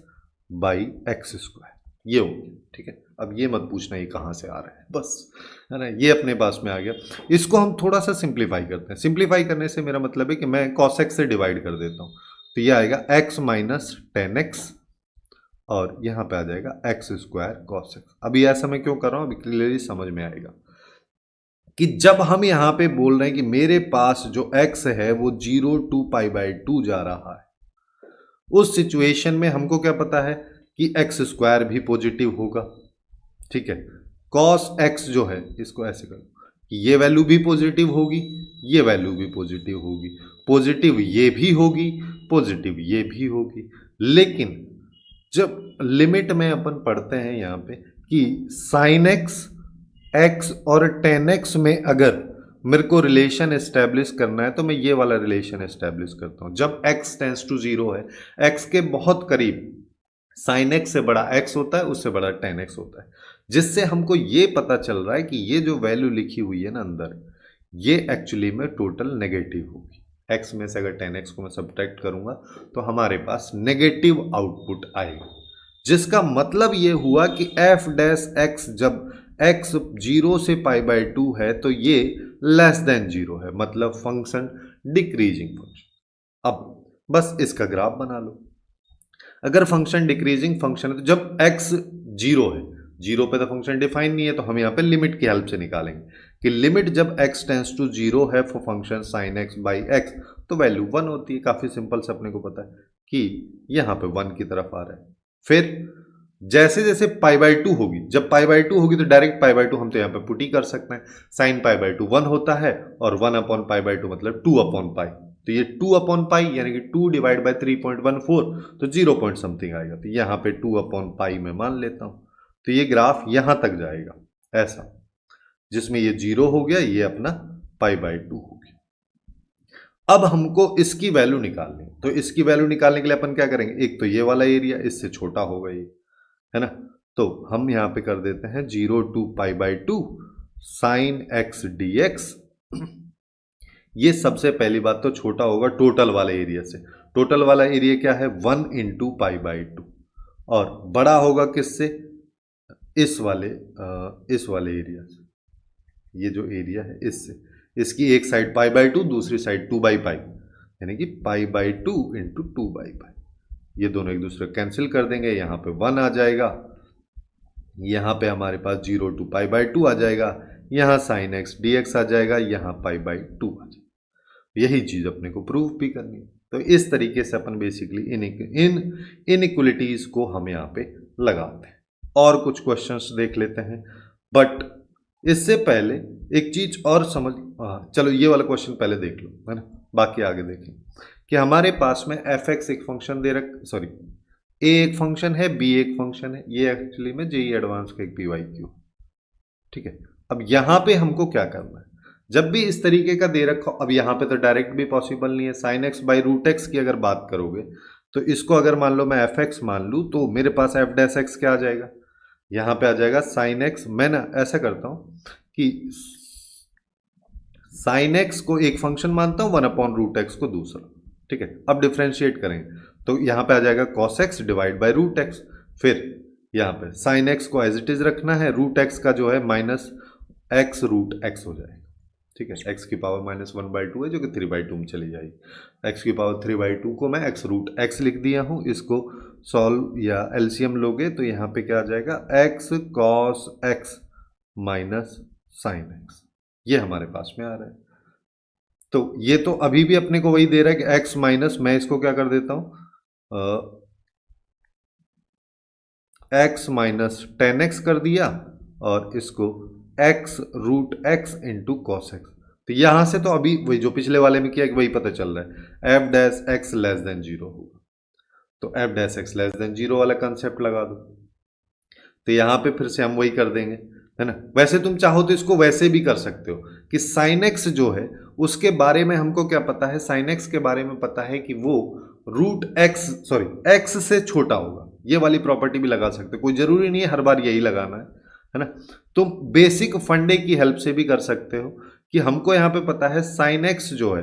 by X square, ये हो गया। ठीक है, अब ये मत पूछना ये कहाँ से आ रहा है, बस है ना, ये अपने पास में आ गया। इसको हम थोड़ा सा सिंप्लीफाई करते हैं। सिंप्लीफाई करने से मेरा मतलब है कि मैं कॉस एक्स से डिवाइड कर देता हूँ, तो ये आएगा एक्स माइनस 10x और यहाँ पे आ जाएगा एक्स स्क्वायर कॉस एक्स। अभी ऐसा मैं क्यों कर रहा हूँ, अभी क्लियरली समझ में आएगा कि जब हम यहाँ पे बोल रहे हैं कि मेरे पास जो x है वो 0 to π/2 जा रहा है, उस सिचुएशन में हमको क्या पता है कि एक्स स्क्वायर भी पॉजिटिव होगा। ठीक है, कॉस एक्स जो है इसको ऐसे करो कि ये वैल्यू भी पॉजिटिव होगी, ये वैल्यू भी पॉजिटिव होगी, पॉजिटिव ये भी होगी, पॉजिटिव ये भी होगी। लेकिन जब लिमिट में अपन पढ़ते हैं यहाँ पे कि साइन एक्स एक्स और 10x में अगर मेरे को रिलेशन एस्टेब्लिश करना है तो मैं ये वाला रिलेशन एस्टेब्लिश करता हूँ। जब x टेंस टू 0 है, x के बहुत करीब साइन एक्स से बड़ा एक्स होता है, उससे बड़ा टेन एक्स होता है, जिससे हमको ये पता चल रहा है कि ये जो वैल्यू लिखी हुई है ना अंदर, ये एक्चुअली में टोटल नेगेटिव होगी। एक्स में से अगर टेन एक्स को मैं सब्ट्रैक्ट करूंगा तो हमारे पास नेगेटिव आउटपुट आएगा, जिसका मतलब ये हुआ कि एफ डैश एक्स जब एक्स 0 से पाई बाय 2 है तो ये लेस देन 0 है, मतलब फंक्शन डिक्रीजिंग फंक्शन। अब बस इसका ग्राफ बना लो। अगर फंक्शन डिक्रीजिंग फंक्शन है तो जब x 0 है, 0 पे तो फंक्शन डिफाइन नहीं है, तो हम यहाँ पे लिमिट की हेल्प से निकालेंगे कि लिमिट जब x टेंस टू 0 है for function sine X by x तो वैल्यू 1 होती है। काफी सिंपल से अपने को पता है कि यहाँ पे 1 की तरफ आ रहा है। फिर जैसे जैसे पाई बाय 2 होगी, जब पाई बाय 2 होगी तो डायरेक्ट पाई बाय 2 हम तो यहाँ पे पुट ही कर सकते हैं। साइन पाई बाय 2 1 होता है और 1 अपॉन पाई बाय 2 मतलब 2 अपॉन पाई, तो ये 2 अपॉन पाई यानी कि 2 डिवाइड बाय 3.14 तो 0 पॉइंट समथिंग आएगा, तो यहाँ पे 2 अपॉन पाई में मान लेता हूं, तो ये ग्राफ यहां तक जाएगा ऐसा, जिसमें ये 0 हो गया, ये अपना पाई बाय 2 हो गया। अब हमको इसकी वैल्यू निकालनी, तो इसकी वैल्यू निकालने के लिए अपन क्या करेंगे, एक तो ये वाला एरिया इससे छोटा होगा ये, है ना, तो हम यहां पे कर देते हैं 0 to pi by 2 sine X D X. ये सबसे पहली बात तो छोटा होगा टोटल वाले एरिया से। टोटल वाला एरिया क्या है 1 इंटू पाई बाई 2, और बड़ा होगा किससे, इस वाले एरिया से, ये जो एरिया है इससे, इसकी एक साइड पाई बाई 2 दूसरी साइड 2 बाई पाई, यानी कि pi by 2 into 2 by pi. ये दोनों एक दूसरे कैंसिल कर देंगे, यहाँ पे 1 आ जाएगा, यहाँ पे हमारे पास 0 टू पाई बाई 2 आ जाएगा, यहाँ साइन एक्स डी एक्स आ जाएगा, यहाँ पाई बाई 2 आ जाएगा। यही चीज अपने को प्रूव भी करनी है। तो इस तरीके से अपन बेसिकली इन इनइक्वलिटीज को हम यहाँ पे लगाते हैं। और कुछ क्वेश्चंस देख लेते हैं, बट इससे पहले एक चीज और समझ, चलो ये वाला क्वेश्चन पहले देख लो, है ना, बाकी आगे देखें कि हमारे पास में एफ एक्स एक फंक्शन दे रख, सॉरी ए एक फंक्शन है, बी एक फंक्शन है, ये एक्चुअली में जेई एडवांस का एक PYQ, ठीक है। अब यहां पे हमको क्या करना है, जब भी इस तरीके का दे रखा, अब यहां पे तो डायरेक्ट भी पॉसिबल नहीं है, sine X by root X की अगर बात करोगे तो इसको अगर मान लो मैं एफ एक्स मान लूँ तो मेरे पास एफ डैश एक्स क्या आ जाएगा, यहां पे आ जाएगा साइन एक्स। मैं ना ऐसा करता हूं कि साइन एक्स को एक फंक्शन मानता हूं, 1 अपॉन रूट एक्स को दूसरा, ठीक है। अब डिफ्रेंशिएट करेंगे तो यहां पे आ जाएगा cos X divide by root X, फिर यहाँ पे साइन एक्स को एज इट इज रखना है, रूट एक्स का जो है माइनस एक्स रूट एक्स हो जाएगा, ठीक है। एक्स की पावर माइनस 1/2 है जो कि 3/2 में चली जाएगी। एक्स की पावर 3/2 को मैं एक्स रूट एक्स लिख दिया हूँ, इसको सॉल्व या एलसीएम लोगे तो यहाँ पे क्या आ जाएगा, x cos x minus sine x, ये हमारे पास में आ रहा है। तो ये तो अभी भी अपने को वही दे रहा है कि एक्स माइनस, मैं इसको क्या कर देता हूँ एक्स माइनस 10x कर दिया और इसको x root X into cos X. तो यहां से तो अभी वही जो पिछले वाले में किया वही पता चल रहा है, F dash x less than 0 होगा, तो F dash x less than 0 वाला कंसेप्ट लगा दो। तो यहां पे फिर से हम वही कर देंगे, है ना। वैसे तुम चाहो तो इसको वैसे भी कर सकते हो कि साइन एक्स जो है उसके बारे में हमको क्या पता है, साइन एक्स के बारे में पता है कि वो रूट एक्स सॉरी एक्स से छोटा होगा, ये वाली प्रॉपर्टी भी लगा सकते हो, कोई जरूरी नहीं है हर बार यही लगाना है ना। तुम बेसिक फंडे की हेल्प से भी कर सकते हो कि हमको यहां पे पता है साइन एक्स जो है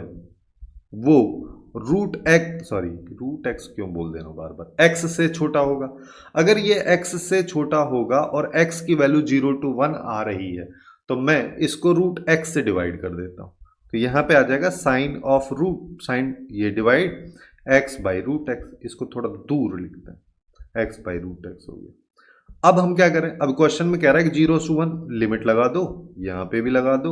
वो रूट एक्स क्यों बोल देना बार बार, एक्स से छोटा होगा। अगर ये एक्स से छोटा होगा और एक्स की वैल्यू 0 to 1 आ रही है तो मैं इसको रूट एक्स से डिवाइड कर देता हूं, तो यहां पे आ जाएगा साइन ऑफ रूट, साइन ये divide X by root X, इसको थोड़ा दूर लिखते हैं, एक्स बाई रूट एक्स हो गया। अब हम क्या करें, अब क्वेश्चन में कह रहा है कि 0 to 1 लिमिट लगा दो, यहां पे भी लगा दो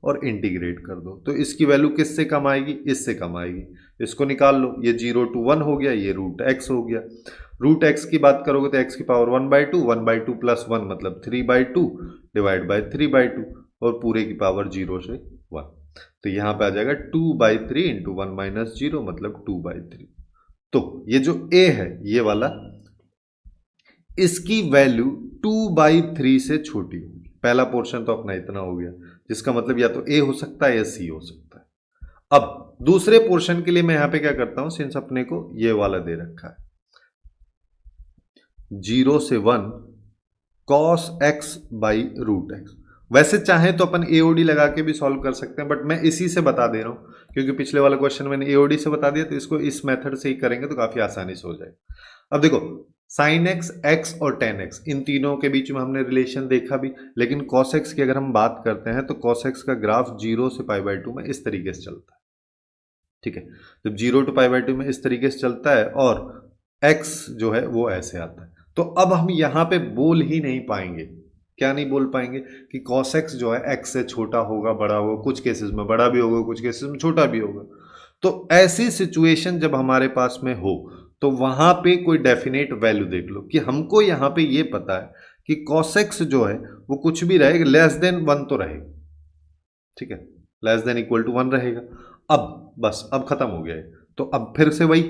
और इंटीग्रेट कर दो, तो इसकी वैल्यू किससे कम आएगी, इससे कम आएगी, इसको निकाल लो, ये 0 to 1 हो गया, ये रूट एक्स हो गया। रूट एक्स की बात करोगे तो एक्स की पावर 1/2, 1/2 प्लस 1 मतलब 3/2 डिवाइड बाई 3/2 और पूरे की पावर 0 से 1, तो यहां पे आ जाएगा 2/3 इंटू 1 माइनस 0 मतलब 2/3। तो ये जो a है ये वाला, इसकी वैल्यू 2/3 से छोटी होगी। पहला पोर्शन तो अपना इतना हो गया, जिसका मतलब या तो a हो सकता है या c हो सकता है। अब दूसरे पोर्शन के लिए मैं यहां पे क्या करता हूं, सिंस अपने को ये वाला दे रखा है, 0 से 1 cos x बाई रूट एक्स। वैसे चाहे तो अपन एओडी लगा के भी सॉल्व कर सकते हैं, बट मैं इसी से बता दे रहा हूं क्योंकि पिछले वाला क्वेश्चन मैंने एओडी से बता दिया, तो इसको इस मेथड से ही करेंगे तो काफी आसानी से हो जाएगा। अब देखो साइन एक्स, एक्स और टेन एक्स, इन तीनों के बीच में हमने रिलेशन देखा भी, लेकिन कॉस एक्स की अगर हम बात करते हैं तो कॉस एक्स का ग्राफ 0 से π/2 में इस तरीके से चलता है। ठीक है, जब 0 to π/2 में इस तरीके से चलता है और x जो है वो ऐसे आता है, तो अब हम यहां पे बोल ही नहीं पाएंगे। क्या नहीं बोल पाएंगे? कि cos x जो है x से छोटा होगा, बड़ा होगा, कुछ केसेस में बड़ा भी होगा, कुछ केसेस में छोटा भी होगा। तो ऐसी सिचुएशन जब हमारे पास में हो तो वहां पे कोई डेफिनेट वैल्यू देख लो कि हमको यहां पे ये पता है कि cos x जो है वो कुछ भी रहेगा, लेस देन 1 तो रहेगा। ठीक है, लेस देन इक्वल टू 1 रहेगा। अब बस अब खत्म हो गया है, तो अब फिर से वही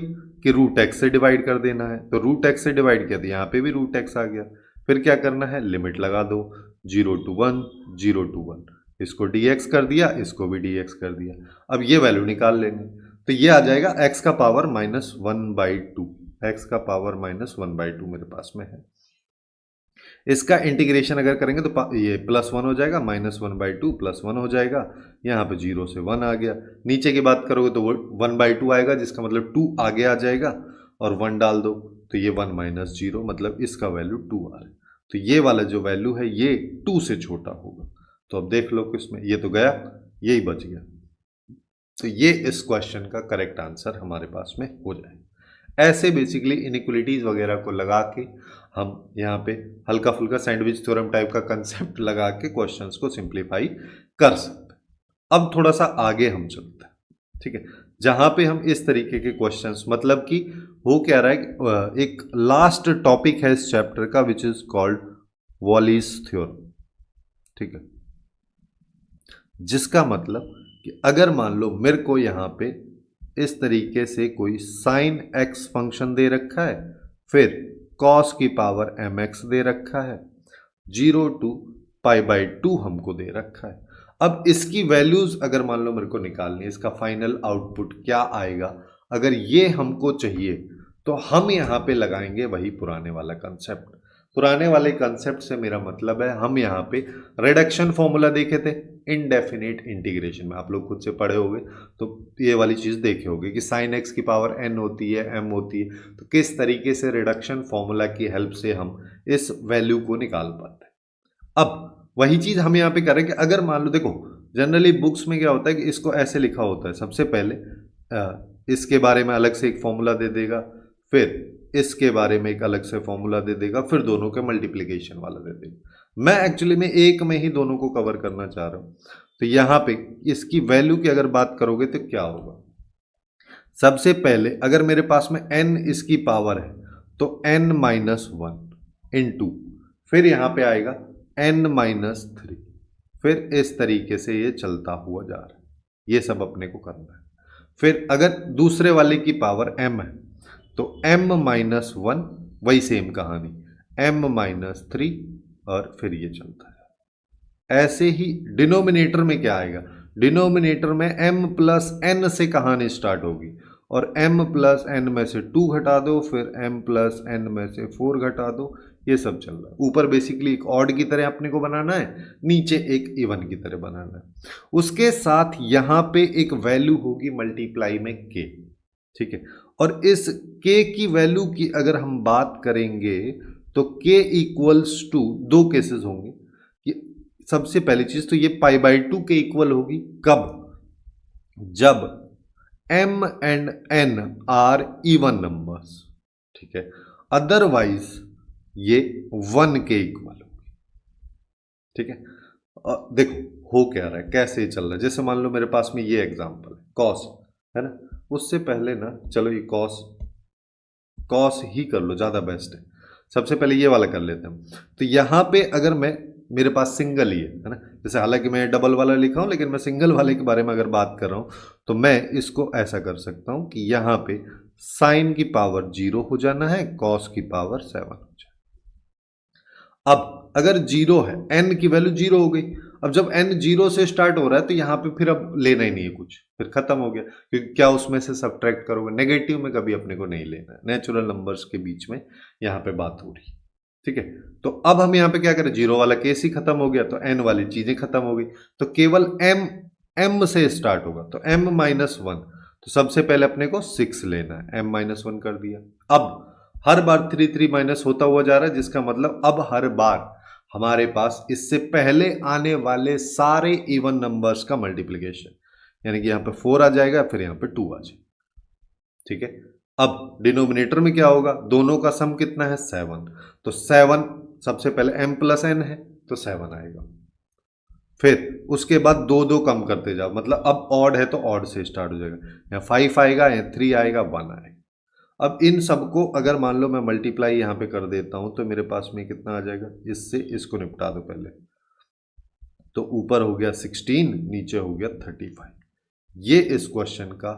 कि रूट एक्स से डिवाइड कर देना है, तो रूट एक्स से डिवाइड किया तो यहाँ पे भी रूट एक्स आ गया। फिर क्या करना है, लिमिट लगा दो 0 to 1, 0 to 1, इसको dx कर दिया, इसको भी dx कर दिया। अब ये वैल्यू निकाल लेंगे, तो ये आ जाएगा x का पावर -1/2, x का पावर -1/2 मेरे पास में है। इसका इंटीग्रेशन अगर करेंगे तो ये +1 हो जाएगा, -1/2 +1 हो जाएगा, यहाँ पे 0 से 1 आ गया। नीचे की बात करोगे तो वो 1/2 आएगा, जिसका मतलब 2 आगे आ जाएगा, और 1 डाल दो तो ये 1 - 0, मतलब इसका वैल्यू 2 आ रहा है। तो ये वाला जो वैल्यू है ये 2 से छोटा होगा। तो अब देख लो किसमें, ये तो गया, यही बच गया। तो ये इस क्वेश्चन का करेक्ट आंसर हमारे पास में हो जाएगा। ऐसे बेसिकली इनइक्वलिटीज वगैरह को लगा के हम यहाँ पे हल्का फुल्का सैंडविच थ्योरम टाइप का कंसेप्ट लगा के क्वेश्चंस को सिंप्लीफाई कर सकते हैं। अब थोड़ा सा आगे हम चलते हैं, ठीक है, जहां पे हम इस तरीके के क्वेश्चंस, मतलब कि हो क्या रहा है, एक लास्ट टॉपिक है इस चैप्टर का which is called volleys theorem. ठीक है, जिसका मतलब कि अगर मान लो मेरे को यहाँ पे इस तरीके से कोई साइन एक्स फंक्शन दे रखा है, फिर कॉस की पावर mx दे रखा है, 0 to π/2 हमको दे रखा है। अब इसकी वैल्यूज अगर मान लो मेरे को निकालनी है, इसका फाइनल आउटपुट क्या आएगा, अगर ये हमको चाहिए तो हम यहाँ पे लगाएंगे वही पुराने वाला कंसेप्ट। पुराने वाले कंसेप्ट से मेरा मतलब है, हम यहाँ पे रिडक्शन फॉर्मूला देखे थे इनडेफिनेट इंटीग्रेशन में, आप लोग खुद से पढ़े होंगे तो ये वाली चीज देखे होंगे कि साइन एक्स की पावर n होती है, m होती है, तो किस तरीके से रिडक्शन फॉर्मूला की हेल्प से हम इस वैल्यू को निकाल पाते हैं। अब वही चीज हम यहाँ पे करेंगे। अगर मान लो, देखो जनरली बुक्स में क्या होता है कि इसको ऐसे लिखा होता है, सबसे पहले इसके बारे में अलग से एक फॉर्मूला दे देगा, फिर इसके बारे में एक अलग से फॉर्मूला दे देगा, फिर दोनों के मल्टीप्लिकेशन वाला दे देगा। मैं एक्चुअली में एक में ही दोनों को कवर करना चाह रहा हूं। तो यहां पे इसकी वैल्यू की अगर बात करोगे तो क्या होगा, सबसे पहले अगर मेरे पास में n इसकी पावर है तो n - 1 इंटू, फिर यहां पे आएगा n - 3, फिर इस तरीके से ये चलता हुआ जा रहा है। ये सब अपने को करना है। फिर अगर दूसरे वाले की पावर m है तो m - 1, वही सेम कहानी, m - 3, और फिर ये चलता है। ऐसे ही डिनोमिनेटर में क्या आएगा, डिनोमिनेटर में m + n से कहानी स्टार्ट होगी, और m + n में से 2 घटा दो, फिर m + n में से 4 घटा दो, ये सब चल रहा है। ऊपर बेसिकली एक ऑड की तरह अपने को बनाना है, नीचे एक इवन की तरह बनाना है। उसके साथ यहाँ पे एक वैल्यू होगी मल्टीप्लाई में k, ठीक है, और इस k की वैल्यू की अगर हम बात करेंगे तो k इक्वल्स टू, दो केसेस होंगे कि सबसे पहली चीज तो ये π/2 के इक्वल होगी, कब, जब m and n are even numbers, ठीक है, अदरवाइज ये 1 के इक्वल होगी। ठीक है, देखो हो क्या रहा है, कैसे चल रहा है। जैसे मान लो मेरे पास में ये एग्जांपल है कॉस, है ना, उससे पहले ना चलो ये कॉस ही कर लो, ज़्यादा बेस्ट है। सबसे पहले ये वाला कर लेते हैं। तो यहाँ पे अगर मेरे पास सिंगल ही है ना, जैसे हालांकि मैं डबल वाला लिखा हूँ लेकिन मैं सिंगल वाले के बारे में अगर बात कर रहा हूँ तो मैं इसको ऐसा कर सकता हूँ कि यहाँ पे साइन की पावर 0 हो जाना है, कॉस की पावर 7 हो जाए। अब अगर 0 है, n की वैल्यू 0 हो गई, अब जब n 0 से स्टार्ट हो रहा है तो यहाँ पे फिर अब लेना ही नहीं है कुछ, फिर खत्म हो गया, क्योंकि क्या उसमें से सब्ट्रैक्ट करोगे, नेगेटिव में कभी अपने को नहीं लेना है, नेचुरल नंबर्स के बीच में यहाँ पे बात हो रही है। ठीक है, तो अब हम यहाँ पे क्या करें, 0 वाला केस ही खत्म हो गया तो n वाली चीजें खत्म हो गई, तो केवल m से स्टार्ट होगा, तो m-1, तो सबसे पहले अपने को 6 लेना है, m-1 कर दिया। अब हर बार 3 माइनस होता हुआ जा रहा है, जिसका मतलब अब हर बार हमारे पास इससे पहले आने वाले सारे इवन नंबर्स का मल्टीप्लिकेशन, यानी कि यहाँ पे 4 आ जाएगा, फिर यहाँ पे 2 आ जाएगा। ठीक है, अब डिनोमिनेटर में क्या होगा, दोनों का सम कितना है 7, तो 7 सबसे पहले m+n है तो 7 आएगा, फिर उसके बाद 2 कम करते जाओ, मतलब अब ऑड है तो ऑड से स्टार्ट हो जाएगा, यहाँ 5 आएगा, यहाँ 3 आएगा, 1 आएगा। अब इन सबको अगर मान लो मैं मल्टीप्लाई यहाँ पे कर देता हूं तो मेरे पास में कितना आ जाएगा, इससे इसको निपटा दो पहले, तो ऊपर हो गया 16, नीचे हो गया 35, ये इस क्वेश्चन का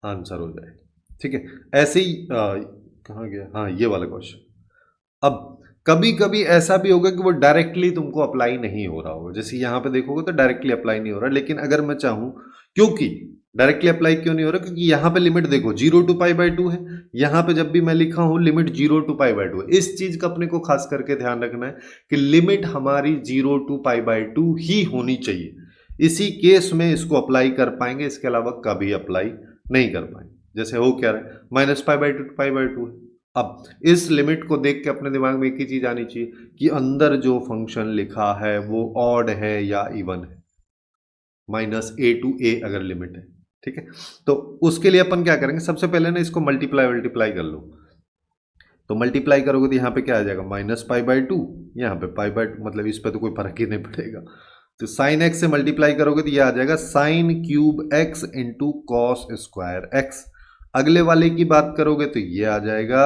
आंसर हो जाएगा। ठीक है, ऐसे ही कहाँ गया, हाँ ये वाला क्वेश्चन। अब कभी कभी ऐसा भी होगा कि वो डायरेक्टली तुमको अप्लाई नहीं हो रहा होगा, जैसे यहाँ पे देखोगे तो डायरेक्टली अप्लाई नहीं हो रहा, लेकिन अगर मैं चाहूँ, क्योंकि डायरेक्टली अप्लाई क्यों नहीं हो रहा, क्योंकि यहाँ पे लिमिट देखो 0 to π/2 है, यहाँ पे जब भी मैं लिखा हूँ लिमिट 0 to π/2 है, इस चीज का अपने को खास करके ध्यान रखना है कि लिमिट हमारी 0 to π/2 ही होनी चाहिए, इसी केस में इसको अप्लाई कर पाएंगे, इसके अलावा कभी अप्लाई नहीं कर पाएंगे। जैसे हो क्या रहा है, -π/2 to π/2 है, अब इस लिमिट को देख के अपने दिमाग में एक ही चीज आनी चाहिए कि अंदर जो फंक्शन लिखा है वो ऑड है या इवन है, -a to a अगर लिमिट है। ठीक है, तो उसके लिए अपन क्या करेंगे, सबसे पहले ना इसको मल्टीप्लाई कर लो, तो मल्टीप्लाई करोगे तो यहाँ पे क्या आ जाएगा, -π/2, यहाँ पे π/2, मतलब इस पे तो कोई फर्क ही नहीं पड़ेगा, तो साइन एक्स से मल्टीप्लाई करोगे तो ये आ जाएगा sine cube x into cos square x. अगले वाले की बात करोगे तो ये आ जाएगा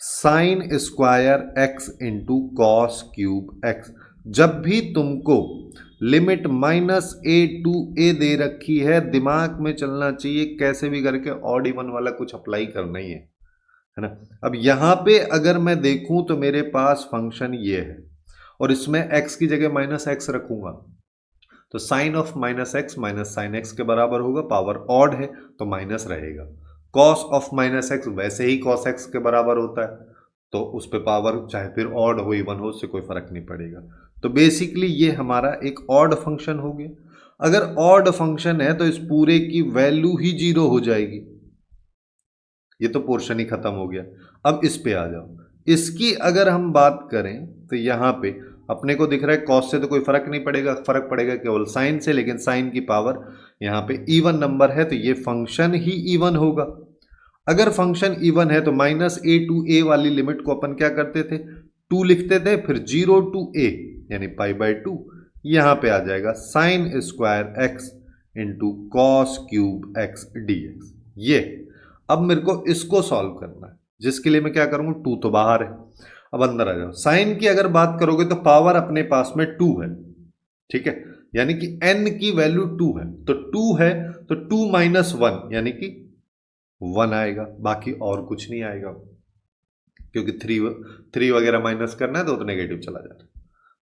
sine square x into cos cube x. जब भी तुमको लिमिट -a to a दे रखी है, दिमाग में चलना चाहिए कैसे भी करके ऑड इवन वाला कुछ अप्लाई करना ही है ना। अब यहां पे अगर मैं देखूं तो मेरे पास फंक्शन ये है और इसमें x की जगह -x रखूंगा, तो sine of -x minus sine X के बराबर होगा, पावर ऑड है तो माइनस रहेगा। कॉस ऑफ -x वैसे ही कॉस x के बराबर होता है, तो उस पे पावर चाहे फिर ऑड हो इवन हो उससे कोई फर्क नहीं पड़ेगा। तो बेसिकली ये हमारा एक ऑड फंक्शन हो गया। अगर ऑड फंक्शन है तो इस पूरे की वैल्यू ही 0 हो जाएगी, ये तो पोर्शन ही खत्म हो गया। अब इस पे आ जाओ, इसकी अगर हम बात करें तो यहां पे अपने को दिख रहा है कॉस से तो कोई फर्क नहीं पड़ेगा, फर्क पड़ेगा केवल साइन से, लेकिन साइन की पावर यहाँ पे इवन नंबर है तो ये फंक्शन ही इवन होगा। अगर फंक्शन इवन है तो -a to a वाली लिमिट को अपन क्या करते थे, 2 लिखते थे, फिर 0 to a यानी π/2, यहां पे आ जाएगा sine square x into cos cube x dx। ये अब मेरे को इसको सॉल्व करना है, जिसके लिए मैं क्या करूंगा, 2 तो बाहर है, अब अंदर आ जाओ। साइन की अगर बात करोगे तो पावर अपने पास में 2 है, ठीक है, यानी कि n की वैल्यू 2 है, तो 2 है तो 2 - 1 यानी कि 1 आएगा, बाकी और कुछ नहीं आएगा, क्योंकि 3 वगैरह माइनस करना है तो नेगेटिव चला जाता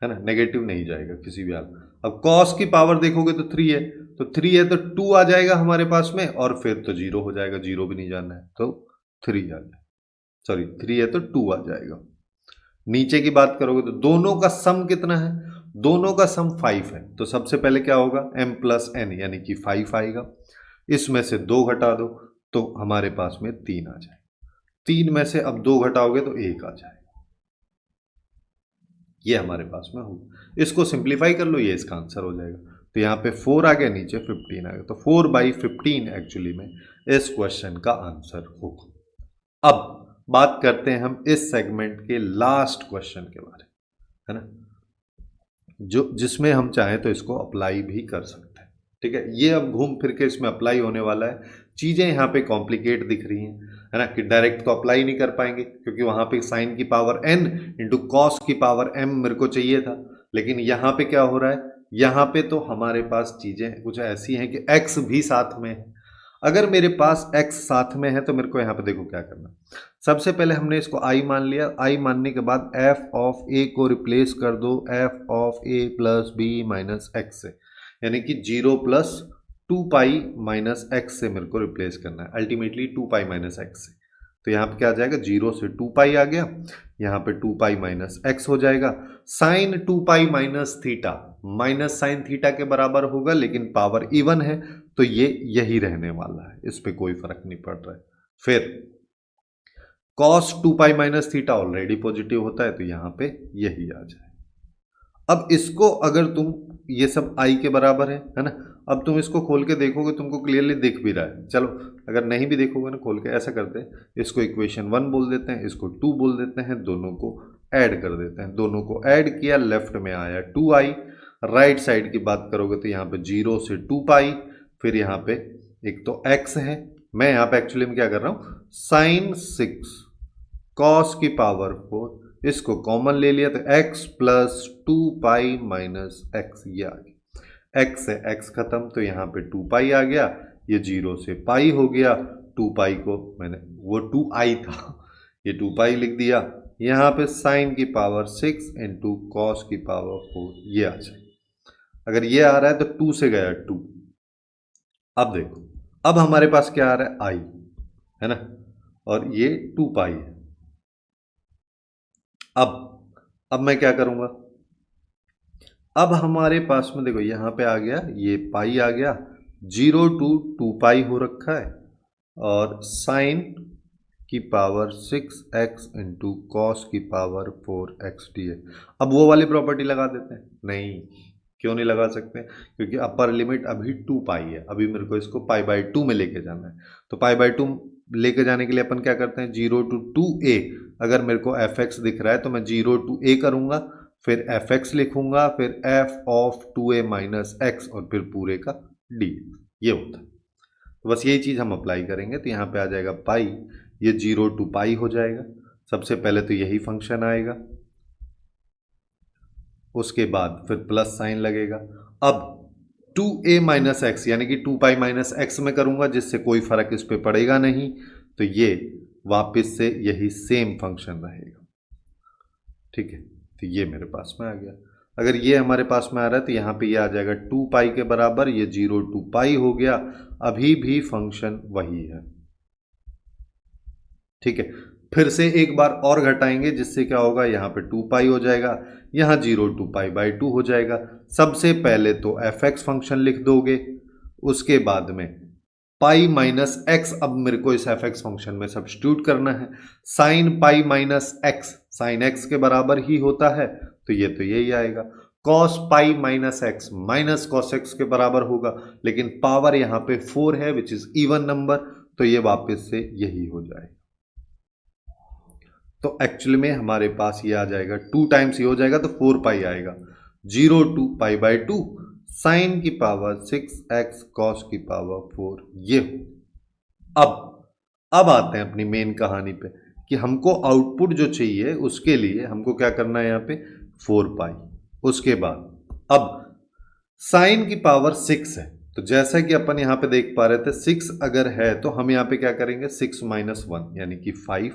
है ना, नेगेटिव नहीं जाएगा किसी भी हाल। अब कॉस की पावर देखोगे तो 3 है, तो 3 है तो 2 आ जाएगा हमारे पास में, और फिर तो 0 हो जाएगा, 0 भी नहीं जाना है तो 3 आ जाएगा, सॉरी 3 है तो 2 आ जाएगा। नीचे की बात करोगे तो दोनों का सम कितना है, दोनों का सम 5 है, तो सबसे पहले क्या होगा, m+n यानी कि 5 आएगा, इसमें से 2 घटा दो तो हमारे पास में 3 आ जाएगा, 3 में से अब 2 घटाओगे तो 1 आ जाएगा, ये हमारे पास में होगा। इसको सिंप्लीफाई कर लो, ये इसका आंसर हो जाएगा। तो यहाँ पे 4 आ गया, नीचे 15 आ गया, तो 4/15 एक्चुअली में इस क्वेश्चन का आंसर होगा। अब बात करते हैं हम इस सेगमेंट के लास्ट क्वेश्चन के बारे में, है ना, जो जिसमें हम चाहें तो इसको अप्लाई भी कर सकते हैं। ठीक है, ये अब घूम फिर के इसमें अप्लाई होने वाला है। चीजें यहाँ पे कॉम्प्लिकेट दिख रही हैं, है ना, कि डायरेक्ट तो अप्लाई नहीं कर पाएंगे क्योंकि वहां पे साइन की पावर n इंटू कॉस की पावर m मेरे को चाहिए था, लेकिन यहाँ पे क्या हो रहा है, यहाँ पे तो हमारे पास चीजें कुछ ऐसी हैं कि x भी साथ में है। अगर मेरे पास x साथ में है तो मेरे को यहाँ पे देखो क्या करना। सबसे पहले हमने इसको i मान लिया, i मानने के बाद f ऑफ a को रिप्लेस कर दो f of a plus B minus X से, यानी कि 0 प्लस 2 पाई माइनस एक्स से मेरे को रिप्लेस करना है, अल्टीमेटली 2 पाई माइनस एक्स से। तो यहाँ पे क्या आ जाएगा, 0 से 2 पाई आ गया, यहाँ पे 2 पाई माइनस एक्स हो जाएगा। Sine 2 pi minus theta minus sine theta के बराबर होगा, लेकिन पावर इवन है तो ये यही रहने वाला है, इस पे कोई फर्क नहीं पड़ रहा है। फिर cos 2 pi minus theta already positive होता है तो यहाँ पे यही आ जाए। अब इसको अगर तुम, ये सब i के बराबर है ना, अब तुम इसको खोल के देखोगे तुमको क्लियरली दिख भी रहा है। चलो अगर नहीं भी देखोगे ना खोल के, ऐसा करते हैं, इसको इक्वेशन 1 बोल देते हैं, इसको 2 बोल देते हैं, दोनों को ऐड कर देते हैं। दोनों को ऐड किया, लेफ्ट में आया 2i, राइट साइड की बात करोगे तो यहाँ पे 0 से 2 पाई, फिर यहाँ पे एक तो x है, मैं यहाँ पे एक्चुअली में क्या कर रहा हूँ, साइन 6 कॉस की पावर 4, इसको कॉमन ले लिया तो x plus 2 pi minus x, ये आ गया। x से x खत्म तो यहाँ पे 2 पाई आ गया, ये 0 से पाई हो गया, 2 पाई को मैंने, वो 2i था, ये 2 पाई लिख दिया। यहाँ पे साइन की पावर 6 इंटू कॉस की पावर 4, ये आ जाए। अगर ये आ रहा है तो 2 से गया 2। अब देखो, अब हमारे पास क्या आ रहा है, i है ना, और ये 2 पाई है। अब मैं क्या करूंगा, अब हमारे पास में देखो यहाँ पे आ गया, ये पाई आ गया, 0 टू 2 पाई हो रखा है, और साइन की पावर 6x इंटू कॉस की पावर 4x डी है। अब वो वाली प्रॉपर्टी लगा देते हैं, नहीं क्यों नहीं लगा सकते, क्योंकि अपर लिमिट अभी 2 पाई है, अभी मेरे को इसको पाई बाई 2 में लेके जाना है। तो पाई बाई 2 लेके जाने के लिए अपन क्या करते हैं, 0 टू 2a, अगर मेरे को fx दिख रहा है तो मैं 0 टू a करूंगा, फिर fx लिखूंगा, फिर f of 2a minus x, और फिर पूरे का d, ये होता है। तो बस यही चीज़ हम अप्लाई करेंगे, तो यहाँ पे आ जाएगा पाई, ये 0 टू पाई हो जाएगा। सबसे पहले तो यही फंक्शन आएगा, उसके बाद फिर प्लस साइन लगेगा। अब 2a माइनस एक्स यानी कि 2 पाई माइनस एक्स में करूंगा, जिससे कोई फर्क इस पे पड़ेगा नहीं, तो ये वापस से यही सेम फंक्शन रहेगा। ठीक है, तो ये मेरे पास में आ गया। अगर ये हमारे पास में आ रहा है तो यहाँ पे ये आ जाएगा 2 पाई के बराबर, ये 0 टू पाई हो गया, अभी भी फंक्शन वही है। ठीक है, फिर से एक बार और घटाएंगे, जिससे क्या होगा, यहाँ पे 2 पाई हो जाएगा, यहाँ 0 टू पाई बाई 2 हो जाएगा। सबसे पहले तो fx फंक्शन लिख दोगे, उसके बाद में पाई माइनस एक्स, अब मेरे को इस fx फंक्शन में सब्स्टिट्यूट करना है। Sine pi minus x sign X के बराबर ही होता है, तो यही आएगा। Cos pi minus x minus cos x के बराबर होगा, लेकिन पावर यहाँ पे 4 है विच इज इवन नंबर, तो ये वापस से यही हो जाएगा। तो एक्चुअली में हमारे पास ये आ जाएगा 2 टाइम्स ये हो जाएगा तो 4 पाई आएगा, 0 टू पाई बाई 2 साइन की पावर 6x कॉस की पावर 4, ये हो। अब आते हैं अपनी मेन कहानी पे, कि हमको आउटपुट जो चाहिए उसके लिए हमको क्या करना है, यहाँ पे 4 पाई। उसके बाद अब साइन की पावर 6 है, तो जैसा कि अपन यहाँ पे देख पा रहे थे 6 अगर है तो हम यहाँ पे क्या करेंगे, 6 माइनस 1 यानी कि 5,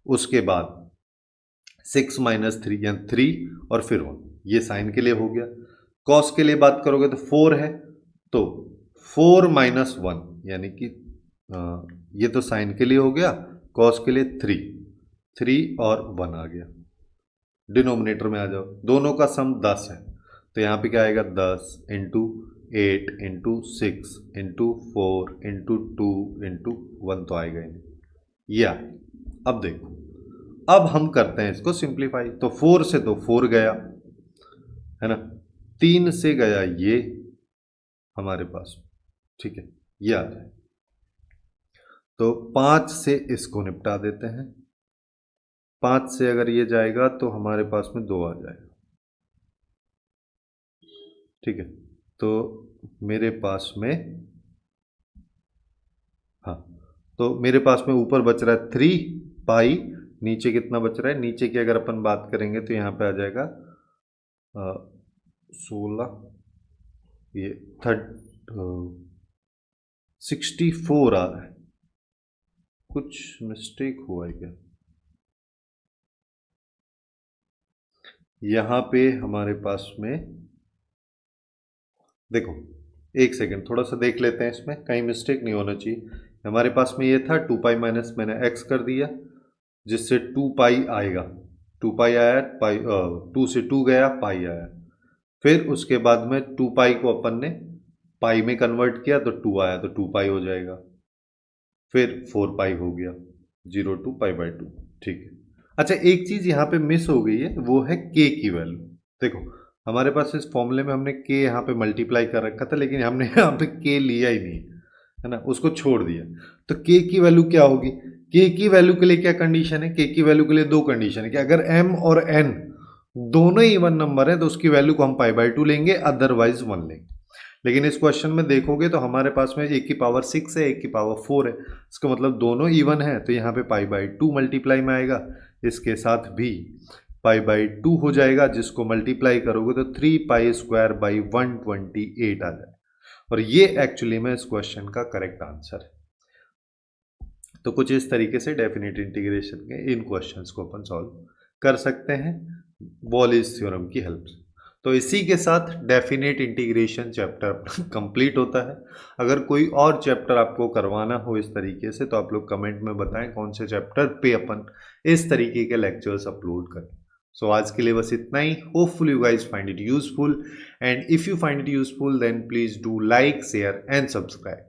उसके बाद 6 माइनस 3 यानी 3, और फिर 1, ये साइन के लिए हो गया। कॉस के लिए बात करोगे तो 4 है, तो 4 माइनस 1 यानी कि ये तो साइन के लिए हो गया, कॉस के लिए 3 और 1 आ गया। डिनोमिनेटर में आ जाओ, दोनों का सम 10 है, तो यहाँ पे क्या आएगा, 10 into 8 into 6 into 4 into 2 into 1 तो आएगा ही नहीं, ये आए। अब देखो, अब हम करते हैं इसको सिंप्लीफाई, तो 4 से तो 4 गया है ना, 3 से गया ये हमारे पास, ठीक है, ये आ जाए। तो 5 से इसको निपटा देते हैं, 5 से अगर ये जाएगा तो हमारे पास में 2 आ जाएगा। ठीक है, तो मेरे पास में, हाँ, तो मेरे पास में ऊपर बच रहा है 3 पाई, नीचे कितना बच रहा है, नीचे की अगर अपन बात करेंगे तो यहाँ पे आ जाएगा 16, ये 64 आ रहा है, कुछ मिस्टेक हुआ है क्या? यहां पे हमारे पास में देखो, एक सेकेंड थोड़ा सा देख लेते हैं, इसमें कहीं मिस्टेक नहीं होना चाहिए। हमारे पास में ये था 2 पाई माइनस मैंने x कर दिया, जिससे 2 पाई आएगा, 2 पाई आया, पाई 2 से 2 गया, पाई आया। फिर उसके बाद में 2 पाई को अपन ने पाई में कन्वर्ट किया तो 2 आया, तो 2 पाई हो जाएगा। फिर 4 पाई हो गया, 0 टू पाई बाई 2। ठीक है। अच्छा, एक चीज यहाँ पे मिस हो गई है, वो है k की वैल्यू। देखो, हमारे पास इस फॉर्मूले में हमने k यहाँ पे मल्टीप्लाई कर रखा था, लेकिन हमने यहाँ पे k लिया ही नहीं, है ना, उसको छोड़ दिया। तो k की वैल्यू क्या होगी? k की वैल्यू के लिए क्या कंडीशन है? k की वैल्यू के लिए दो कंडीशन है कि अगर m और n दोनों इवन नंबर है तो उसकी वैल्यू को हम पाई बाई 2 लेंगे, अदरवाइज 1 लेंगे। लेकिन इस क्वेश्चन में देखोगे तो हमारे पास में एक की पावर 6 है, एक की पावर 4 है, इसका मतलब दोनों इवन है, तो यहाँ पे पाई बाई 2 मल्टीप्लाई में आएगा, इसके साथ भी पाई बाई 2 हो जाएगा, जिसको मल्टीप्लाई करोगे तो 3 पाई स्क्वायर बाई 128 आ जाए। और ये एक्चुअली में इस क्वेश्चन का करेक्ट आंसर है। तो कुछ इस तरीके से डेफिनेट इंटीग्रेशन के इन क्वेश्चंस को अपन सॉल्व कर सकते हैं वॉलिस थ्योरम की हेल्प से। तो इसी के साथ डेफिनेट इंटीग्रेशन चैप्टर कंप्लीट होता है। अगर कोई और चैप्टर आपको करवाना हो इस तरीके से, तो आप लोग कमेंट में बताएं कौन से चैप्टर पे अपन इस तरीके के लेक्चर्स अपलोड करें। सो आज के लिए बस इतना ही। Hopeful you guys find it useful, and if you find it useful then please do like, share and subscribe.